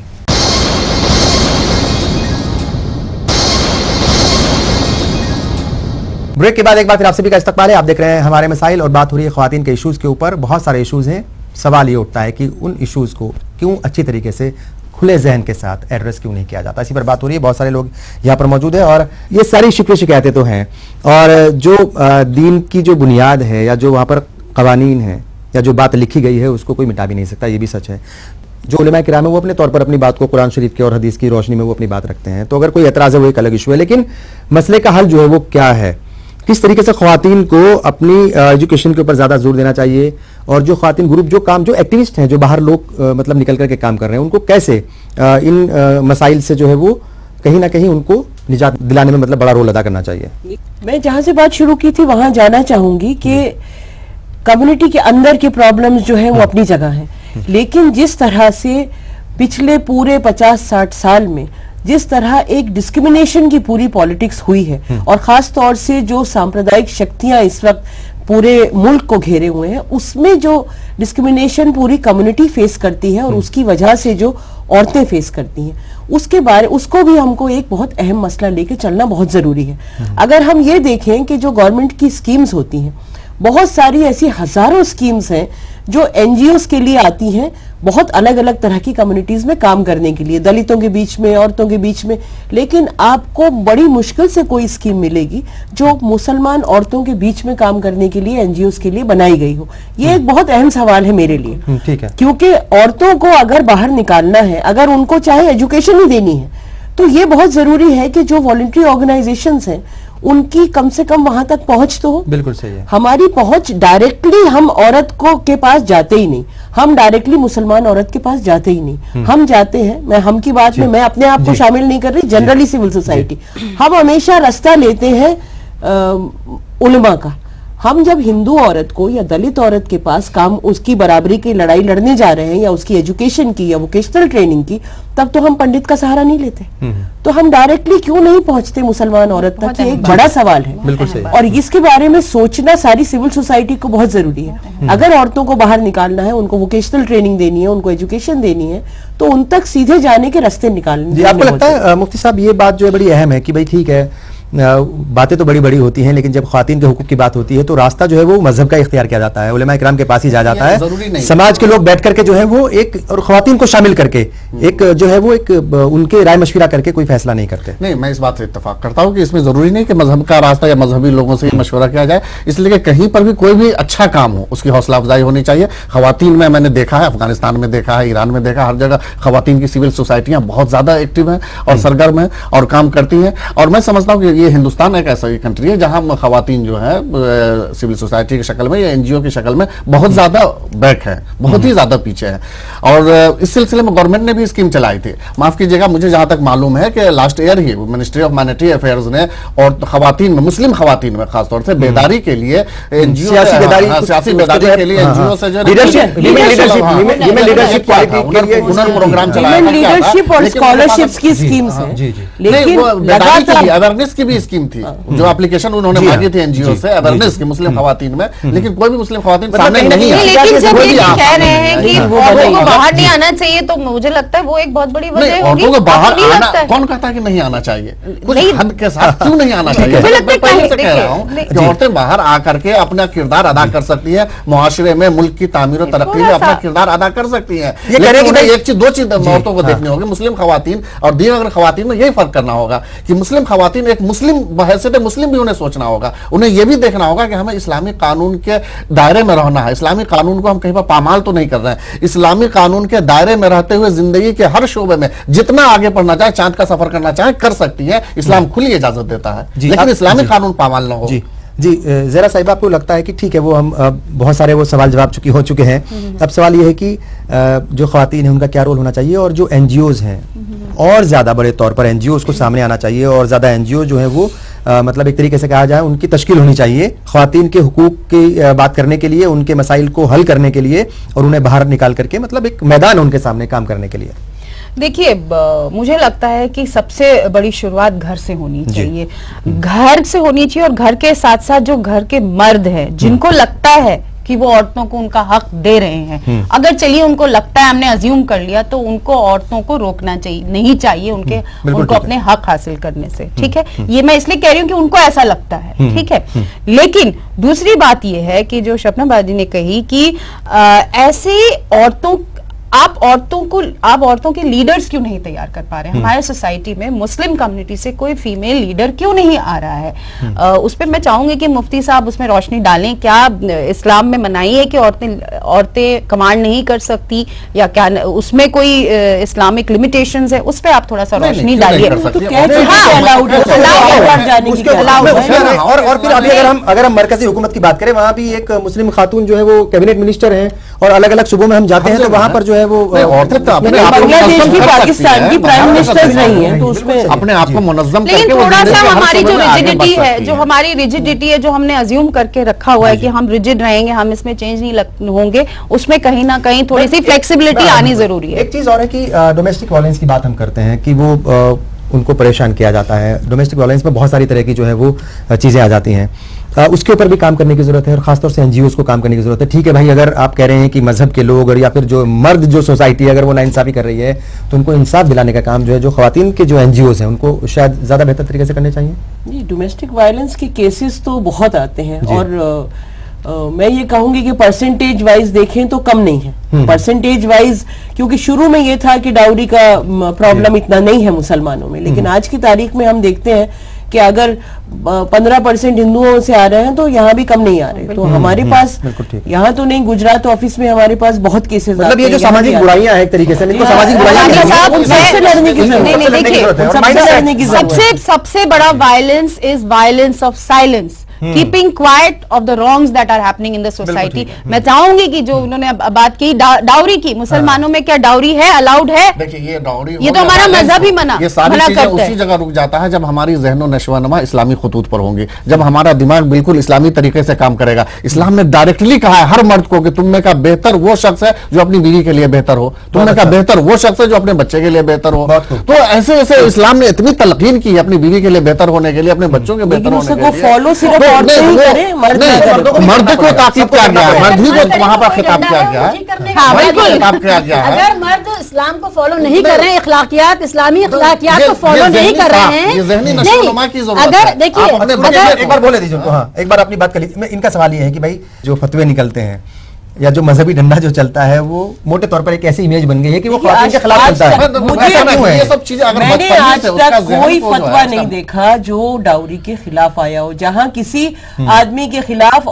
ब्रेक के बाद एक बार फिर आप सभी का इस्तकबाल है। आप देख रहे हैं हमारे मसाइल और बात हो रही है ख्वातीन के इशूज़ के ऊपर। बहुत सारे इशूज़ हैं, सवाल ये उठता है कि उन इशूज़ को क्यों अच्छी तरीके से खुले जहन के साथ एड्रेस क्यों नहीं किया जाता। इसी पर बात हो रही है, बहुत सारे लोग यहाँ पर मौजूद हैं और ये सारी शिकवे शिकायतें तो हैं, और जो दीन की जो बुनियाद है या जो वहाँ पर कवानीन है या जो बात लिखी गई है उसको कोई मिटा भी नहीं सकता, ये भी सच है। जो उलमा किराम है वो अपने तौर पर अपनी बात को कुरान शरीफ की और हदीस की रोशनी में वो अपनी बात रखते हैं, तो अगर कोई एतराज़ है वो एक अलग इशू है, लेकिन मसले का हल जो है वो क्या है, किस तरीके से ख्वातीन को अपनी एजुकेशन के ऊपर ज़्यादा जोर देना चाहिए, और जो ख्वातीन ग्रुप जो एक्टिविस्ट हैं जो बाहर लोग मतलब निकल करके काम कर रहे हैं उनको कैसे इन मसाइल से जो है वो कहीं ना कहीं उनको निजात दिलाने में मतलब बड़ा रोल अदा करना चाहिए। मैं जहां से बात शुरू की थी वहां जाना चाहूंगी कि कम्युनिटी के अंदर के प्रॉब्लम्स जो है वो अपनी जगह हैं, लेकिन जिस तरह से पिछले पूरे 50-60 साल में जिस तरह एक डिस्क्रिमिनेशन की पूरी पॉलिटिक्स हुई है, और खास तौर से जो सांप्रदायिक शक्तियां इस वक्त पूरे मुल्क को घेरे हुए हैं, उसमें जो डिस्क्रिमिनेशन पूरी कम्युनिटी फेस करती है और उसकी वजह से जो औरतें फेस करती हैं, उसको भी हमको एक बहुत अहम मसला लेके चलना बहुत जरूरी है। अगर हम ये देखें कि जो गवर्नमेंट की स्कीम्स होती हैं, बहुत सारी ऐसी हजारों स्कीम्स हैं जो एनजीओस के लिए आती हैं, बहुत अलग अलग तरह की कम्युनिटीज में काम करने के लिए, दलितों के बीच में, औरतों के बीच में, लेकिन आपको बड़ी मुश्किल से कोई स्कीम मिलेगी जो मुसलमान औरतों के बीच में काम करने के लिए एनजीओस के लिए बनाई गई हो। ये एक बहुत अहम सवाल है मेरे लिए, ठीक है, क्योंकि औरतों को अगर बाहर निकालना है, अगर उनको चाहे एजुकेशन ही देनी है, तो ये बहुत जरूरी है कि जो वॉलंटरी ऑर्गेनाइजेशंस हैं उनकी कम से कम वहां तक पहुंच तो हो। बिल्कुल सही है। हमारी पहुंच डायरेक्टली हम औरत को के पास जाते ही नहीं, हम डायरेक्टली मुसलमान औरत के पास जाते ही नहीं। हम जाते हैं, मैं हम की बात में मैं अपने आप को शामिल नहीं कर रही, जनरली सिविल सोसाइटी, हम हमेशा रास्ता लेते हैं उलमा का। हम जब हिंदू औरत को या दलित औरत के पास काम, उसकी बराबरी की लड़ाई लड़ने जा रहे हैं या उसकी एजुकेशन की या वोकेशनल ट्रेनिंग की, तब तो हम पंडित का सहारा नहीं लेते। तो हम डायरेक्टली क्यों नहीं पहुंचते मुसलमान औरत तक, ये एक बड़ा सवाल है। बिल्कुल सही। और इसके बारे में सोचना सारी सिविल सोसाइटी को बहुत जरूरी है। अगर औरतों को बाहर निकालना है, उनको वोकेशनल ट्रेनिंग देनी है, उनको एजुकेशन देनी है, तो उन तक सीधे जाने के रास्ते निकालने। जी, आपको लगता है मुफ्ती साहब ये बात जो है बड़ी अहम है कि भाई ठीक है बातें तो बड़ी बड़ी होती हैं, लेकिन जब ख्वातीन के हुकूक की बात होती है तो रास्ता जो है वो मजहब का इख्तियार किया जाता है, उलमा इकराम के पास ही जा जाता है, समाज के लोग बैठ करके जो है वो एक, और ख्वातीन को शामिल करके एक जो है वो एक उनके राय मशविरा करके कोई फैसला नहीं करते। नहीं, मैं इस बात से इत्तेफाक करता हूँ कि इसमें जरूरी नहीं कि मजहब का रास्ता या मजहबी लोगों से मशवरा किया जाए, इसलिए कि कहीं पर भी कोई भी अच्छा काम हो उसकी हौसला अफजाई होनी चाहिए। ख्वातीन में मैंने देखा है, अफगानिस्तान में देखा है, ईरान में देखा, हर जगह ख्वातीन की सिविल सोसाइटियां बहुत ज्यादा एक्टिव हैं और सरगर्म हैं और काम करती हैं। और मैं समझता हूँ कि ये हिंदुस्तान एक ऐसा कंट्री है जहां ख्वातीन जो है सिविल सोसाइटी की शक्ल में या एनजीओ की शक्ल में बहुत ज्यादा बैक है, बहुत ही ज्यादा पीछे है। और इस सिलसिले में गवर्नमेंट ने भी स्कीम चलाई थी, माफ कीजिएगा, मुझे जहां तक मालूम है कि last year he ministry of minority affairs ने और खवातीन में, मुस्लिम खवातीन में खासतौर से बेदारी के लिए एनजीओ, सियासी बेदारी के लिए एनजीओ से जो हुनर प्रोग्राम चलाया, लीडरशिप और स्कॉलरशिप्स की स्कीम्स हैं, लेकिन अवेयरनेस की भी स्कीम थी जो एप्लीकेशन उन्होंने मांगी थी एनजीओ से अवेयरनेस की मुस्लिम खवातीन में, लेकिन कोई भी मुस्लिम खवातीन सामने नहीं आई। लेकिन जब ये कह रहे हैं कि औरतों को बाहर नहीं आना चाहिए, तो मुझे लगता है वो एक बहुत बड़ी वजह होगी। औरतों को बाहर आना, कौन कहता है कि नहीं आना चाहिए, कुछ हद के साथ क्यों नहीं आना चाहिए। मैं पहले से कह रहा हूँ कि औरतें बाहर आकर के अपना किरदार अदा कर सकती है, मुआशरे में, मुल्क की तामीर और तरक्की में अपना किरदार अदा कर सकती है। एक चीज, दो चीज औरतों को देखनी होगी, मुस्लिम खवातीन और दीगर खवातीन में यही फर्क करना होगा कि मुस्लिम खवातीन एक मुस्लिम बहैसियत मुस्लिम भी उन्हें सोचना होगा, उन्हें यह भी देखना होगा कि हमें इस्लामी कानून के दायरे में रहना है। इस्लामी कानून को हम कहीं पर पामाल तो नहीं कर रहे हैं, इस्लामी कानून के दायरे में रहते हुए जिंदगी के हर शोबे में जितना आगे बढ़ना चाहे, चांद का सफर करना चाहे कर सकती है, इस्लाम खुली इजाजत देता है, लेकिन इस्लामी कानून पामाल ना हो। जी ज़रा साहिब, आपको लगता है कि ठीक है वो हम बहुत सारे वो सवाल जवाब हो चुके हैं, अब सवाल ये है कि जो ख्वातीन हैं उनका क्या रोल होना चाहिए, और जो एनजीओज हैं और ज़्यादा बड़े तौर पर एनजीओज को सामने आना चाहिए, और ज़्यादा एनजीओ जो है वो मतलब एक तरीके से कहा जाए उनकी तश्कील होनी चाहिए ख्वातीन के हुकूक की बात करने के लिए, उनके मसाइल को हल करने के लिए, और उन्हें बाहर निकाल करके मतलब एक मैदान उनके सामने काम करने के लिए। देखिए, मुझे लगता है कि सबसे बड़ी शुरुआत घर से होनी चाहिए, घर से होनी चाहिए, और घर के साथ साथ जो घर के मर्द हैं जिनको लगता है कि वो औरतों को उनका हक दे रहे हैं, अगर चलिए उनको लगता है, हमने अज्यूम कर लिया, तो उनको औरतों को रोकना चाहिए नहीं चाहिए उनको अपने हक हासिल करने से, ठीक है। ये मैं इसलिए कह रही हूँ कि उनको ऐसा लगता है, ठीक है। लेकिन दूसरी बात ये है कि जो शबनम बाजी ने कही कि ऐसी आप औरतों के लीडर्स क्यों नहीं तैयार कर पा रहे हैं। हमारे सोसाइटी में मुस्लिम कम्युनिटी से कोई फीमेल लीडर क्यों नहीं आ रहा है, उस पर मैं चाहूंगी कि मुफ्ती साहब उसमें रोशनी डालें। क्या इस्लाम में मनाही है कि औरतें कमांड नहीं कर सकती, या क्या उसमें कोई इस्लामिक लिमिटेशंस है, उस पर आप थोड़ा सा रोशनी डालिए। और फिर अभी अगर हम मरकजी हुकूमत की बात करें, वहाँ भी एक मुस्लिम खातून जो है वो कैबिनेट मिनिस्टर हैं, और अलग अलग सूबों में हम जाते हैं तो वहाँ पर जो है वो बांग्लादेश की, पाकिस्तान की प्राइम मिनिस्टर नहीं है, तो उसमें अपने आप को मुनज़्ज़म करके, लेकिन थोड़ा सा हमारी जो रिजिडिटी है, जो हमारी रिजिडिटी है, जो हमने अज्यूम करके रखा हुआ है कि हम रिजिड रहेंगे, हम इसमें चेंज नहीं होंगे, उसमें कहीं ना कहीं थोड़ी सी फ्लेक्सिबिलिटी आनी जरूरी है। एक चीज और है कि डोमेस्टिक वायलेंस की बात हम करते हैं कि वो उनको परेशान किया जाता है। डोमेस्टिक वायलेंस में बहुत सारी तरह की जो है वो चीजें आ जाती हैं, उसके ऊपर भी काम करने की जरूरत है, और खासतौर से एनजीओज को काम करने की जरूरत है। ठीक है भाई, अगर आप कह रहे हैं कि मजहब के लोग और या फिर जो मर्द जो सोसाइटी अगर वो नाइंसाफी कर रही है, तो उनको इंसाफ दिलाने का काम जो है जो ख्वातीन के जो एनजीओज हैं उनको शायद ज्यादा बेहतर तरीके से करने चाहिए। जी, डोमेस्टिक वायलेंस के केसेस तो बहुत आते हैं, और मैं ये कहूंगी कि परसेंटेज वाइज देखें तो कम नहीं है, परसेंटेज वाइज, क्योंकि शुरू में ये था कि डाउरी का प्रॉब्लम इतना नहीं है मुसलमानों में, लेकिन आज की तारीख में हम देखते हैं कि अगर 15% हिंदुओं से आ रहे हैं तो यहाँ भी कम नहीं आ रहे। तो हमारे पास यहाँ तो नहीं, गुजरात ऑफिस में हमारे पास बहुत केसेस, मतलब ये जो सामाजिक बुराइयां हैं एक तरीके से, इनको सामाजिक बुराइयां लड़ने की जरूरत है। सबसे बड़ा violence is violence of silence, keeping quiet of the wrongs that are happening in the society. मैं चाहूंगी कि जो उन्होंने बात की डाउरी की, मुसलमानों में क्या डाउरी है, अलाउड है? देखिए, ये डाउरी, ये तो हमारा मजहब ही मना, ये सारी चीजें उसी जगह रुक जाता है जब हमारी ज़हन व नशोनुमा इस्लामी खतूत पर होंगी, जब हमारा दिमाग बिल्कुल इस्लामी तरीके से काम करेगा। इस्लाम ने डायरेक्टली कहा है हर मर्द को कि तुम में का बेहतर वो शख्स है जो अपनी बीवी के लिए बेहतर हो, तुम में का बेहतर वो शख्स है जो अपने बच्चे के लिए बेहतर हो। तो ऐसे ऐसे इस्लाम ने इतनी तलकीन की अपनी बीवी के लिए बेहतर होने के लिए, अपने बच्चों के बेहतर होने के लिए। फॉलो सिर्फ औरतें ही करें, मर्द को ताकीद किया गया है, मर्द ही को वहां पर खिताब किया गया है, खिताब किया गया है। अगर मर्द इस्लाम को फॉलो नहीं कर रहे हैं, इखलाकियात, इस्लामी इखलाकियात को फॉलो नहीं कर रहे हैं, ये ज़हनी नशोनुमा की जरूरत है। अगर देखिए, एक बार बोले दीजिए उनको, हाँ एक बार अपनी बात कर लीजिए। इनका सवाल ये है कि भाई जो फतवे निकलते हैं या जो मजहबी डंडा जो चलता है, वो मोटे तौर पर एक ऐसी इमेज बन गई है कि वो ख्वातीन के खिलाफ चलता है। ये सब चीजें मैंने आज तक कोई फतवा नहीं देखा जो डाउरी के खिलाफ आया हो, जहां किसी आदमी के खिलाफ,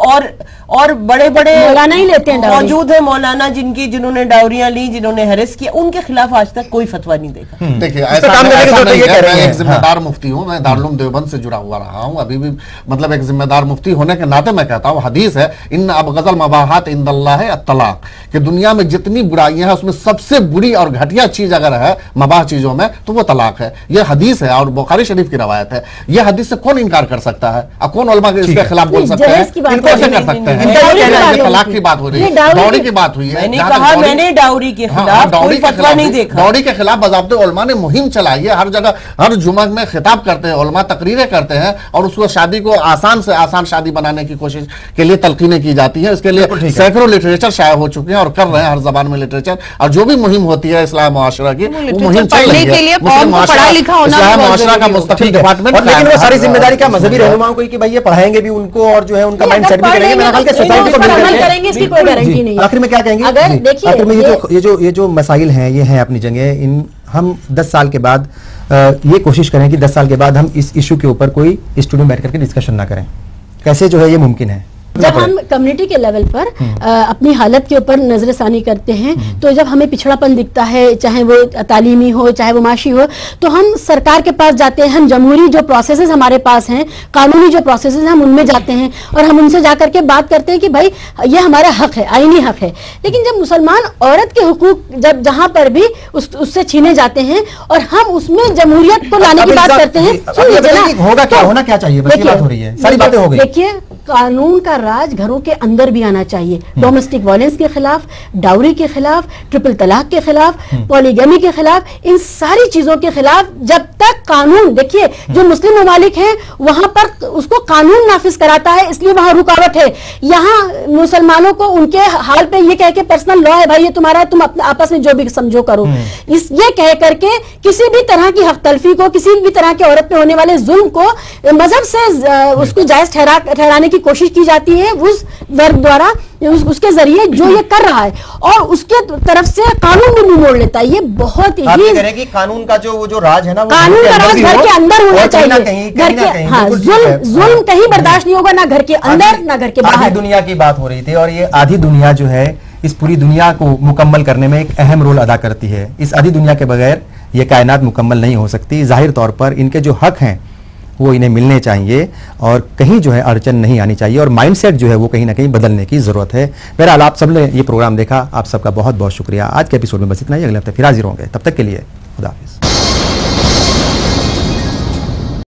और बड़े बड़े मौलाना ही लेते हैं, मौजूद है मौलाना जिन्होंने डाउरियां ली, जिन्होंने हैरेस किया, उनके खिलाफ आज तक कोई फतवा नहीं देखा। देखिए, ऐसा नहीं है, मैं एक जिम्मेदार मुफ्ती हूँ, मैं दारुल उलूम देवबंद से जुड़ा हुआ रहा हूँ, अभी भी मतलब एक जिम्मेदार मुफ्ती होने के नाते मैं कहता हूँ, हदीस है इन अबगज़ल मबाहात इंदल्लाह है तलाक, कि दुनिया में जितनी बुराइयां हैं उसमें सबसे बुरी और घटिया चीज अगर है मबाह चीजों में तो वो तलाक है। ये हदीस है और बुखारी शरीफ की रवायत है। ये हदीस से कौन इनकार कर सकता है? अब कौन उलमा के इसके खिलाफ बोल सकते हैं? इनको ऐसे कर सकते हैं। तलाक की बात हो रही है, डाउरी की बात हुई है। मैंने कहा मैंने डाउरी के खिलाफ कोई फतवा नहीं देखा। डाउरी के खिलाफ बज़ाब्ते उलमा ने मुहिम चलाई है, हर जगह हर जुमा में खिताब करते हैं उलमा, तकरीरें करते हैं और उसको शादी को आसान से आसान शादी बनाने की कोशिश के लिए तलकीनें की जाती है। इसके लिए सैकड़ों लिटरेचर शाया हो चुके हैं और कर रहे हैं हर जबान में लिटरेचर। और जो भी मुहिम होती है इस्लाम मुआशरा की, वो मुहिम चल रही है। इस्लाम मुआशरा का मुस्तकिल डिपार्टमेंट, लेकिन वो सारी जिम्मेदारी क्या मजहबी रहनुमाओं को कि भाई ये पढ़ाएंगे भी उनको और जो है उनका माइंड सेट भी करेंगे, मेरे ख्याल से सोसाइटी को करेंगे, इसकी कोई गारंटी नहीं है। आखिर में क्या कहेंगे? अगर देखिए ये जो मसाइल हैं ये हैं अपनी जगह, इन हम 10 साल के बाद ये कोशिश करें कि 10 साल के बाद हम इस इशू के ऊपर कोई स्टूडियो में बैठ करके डिस्कशन ना करें? कैसे जो है ये मुमकिन है? जब हम कम्युनिटी के लेवल पर अपनी हालत के ऊपर नजरसानी करते हैं, तो जब हमें पिछड़ापन दिखता है, चाहे वो तालीमी हो चाहे वो माशी हो, तो हम सरकार के पास जाते हैं, हम जमहूरी जो प्रोसेसेस हमारे पास हैं, कानूनी जो प्रोसेसेस हैं, हम उनमें जाते हैं और हम उनसे जाकर के बात करते हैं कि भाई ये हमारा हक है, आईनी हक है। लेकिन जब मुसलमान औरत के हुकूक जब जहां पर भी उससे छीने जाते हैं और हम उसमें जमहूरियत को लाने की बात करते हैं, होगा क्या, होना क्या चाहिए? बस ये बात हो रही है, सारी बातें हो गई। देखिए, कानून का राज घरों के अंदर भी आना चाहिए। डोमेस्टिक वायलेंस के खिलाफ, डाउरी के खिलाफ, ट्रिपल तलाक के खिलाफ, पॉलीगैमी के खिलाफ, इन सारी चीजों के खिलाफ जब तक कानून, देखिए जो मुस्लिम ममालिक हैं वहां पर उसको कानून नाफिज कराता है, इसलिए वहां रुकावट है। यहाँ मुसलमानों को उनके हाल पे ये कह के पर्सनल लॉ है भाई, ये तुम्हारा, तुम अपने आपस में जो भी समझो करो, इस ये कह करके किसी भी तरह की हक तलफी को, किसी भी तरह के औरत पे होने वाले जुल्म को मजहब से उसको जायज ठहराने की कोशिश की जाती है उस वर्ग द्वारा, उसके जरिए जो ये कर रहा है, और उसके तरफ से कानून भी मोड़ लेता है। ये बहुत ही कानून का जो राज है ना, वो कानून का राज घर के अंदर होना चाहिए। घर के, हाँ, जुल्म कहीं बर्दाश्त नहीं होगा, ना घर के अंदर ना घर के बाहर। आधी दुनिया की बात हो रही थी, और ये आधी दुनिया जो है इस पूरी दुनिया को मुकम्मल करने में एक अहम रोल अदा करती है। इस आधी दुनिया के बगैर ये कायनात मुकम्मल नहीं हो सकती। जाहिर तौर पर इनके जो हक हैं वो इन्हें मिलने चाहिए और कहीं जो है अड़चन नहीं आनी चाहिए, और माइंडसेट जो है वो कहीं ना कहीं बदलने की जरूरत है। बहरहाल आप सबने ये प्रोग्राम देखा, आप सबका बहुत बहुत शुक्रिया। आज के एपिसोड में बस इतना ही, अगले हफ्ते फिर हाजिर होंगे, तब तक के लिए खुदा हाफिज़।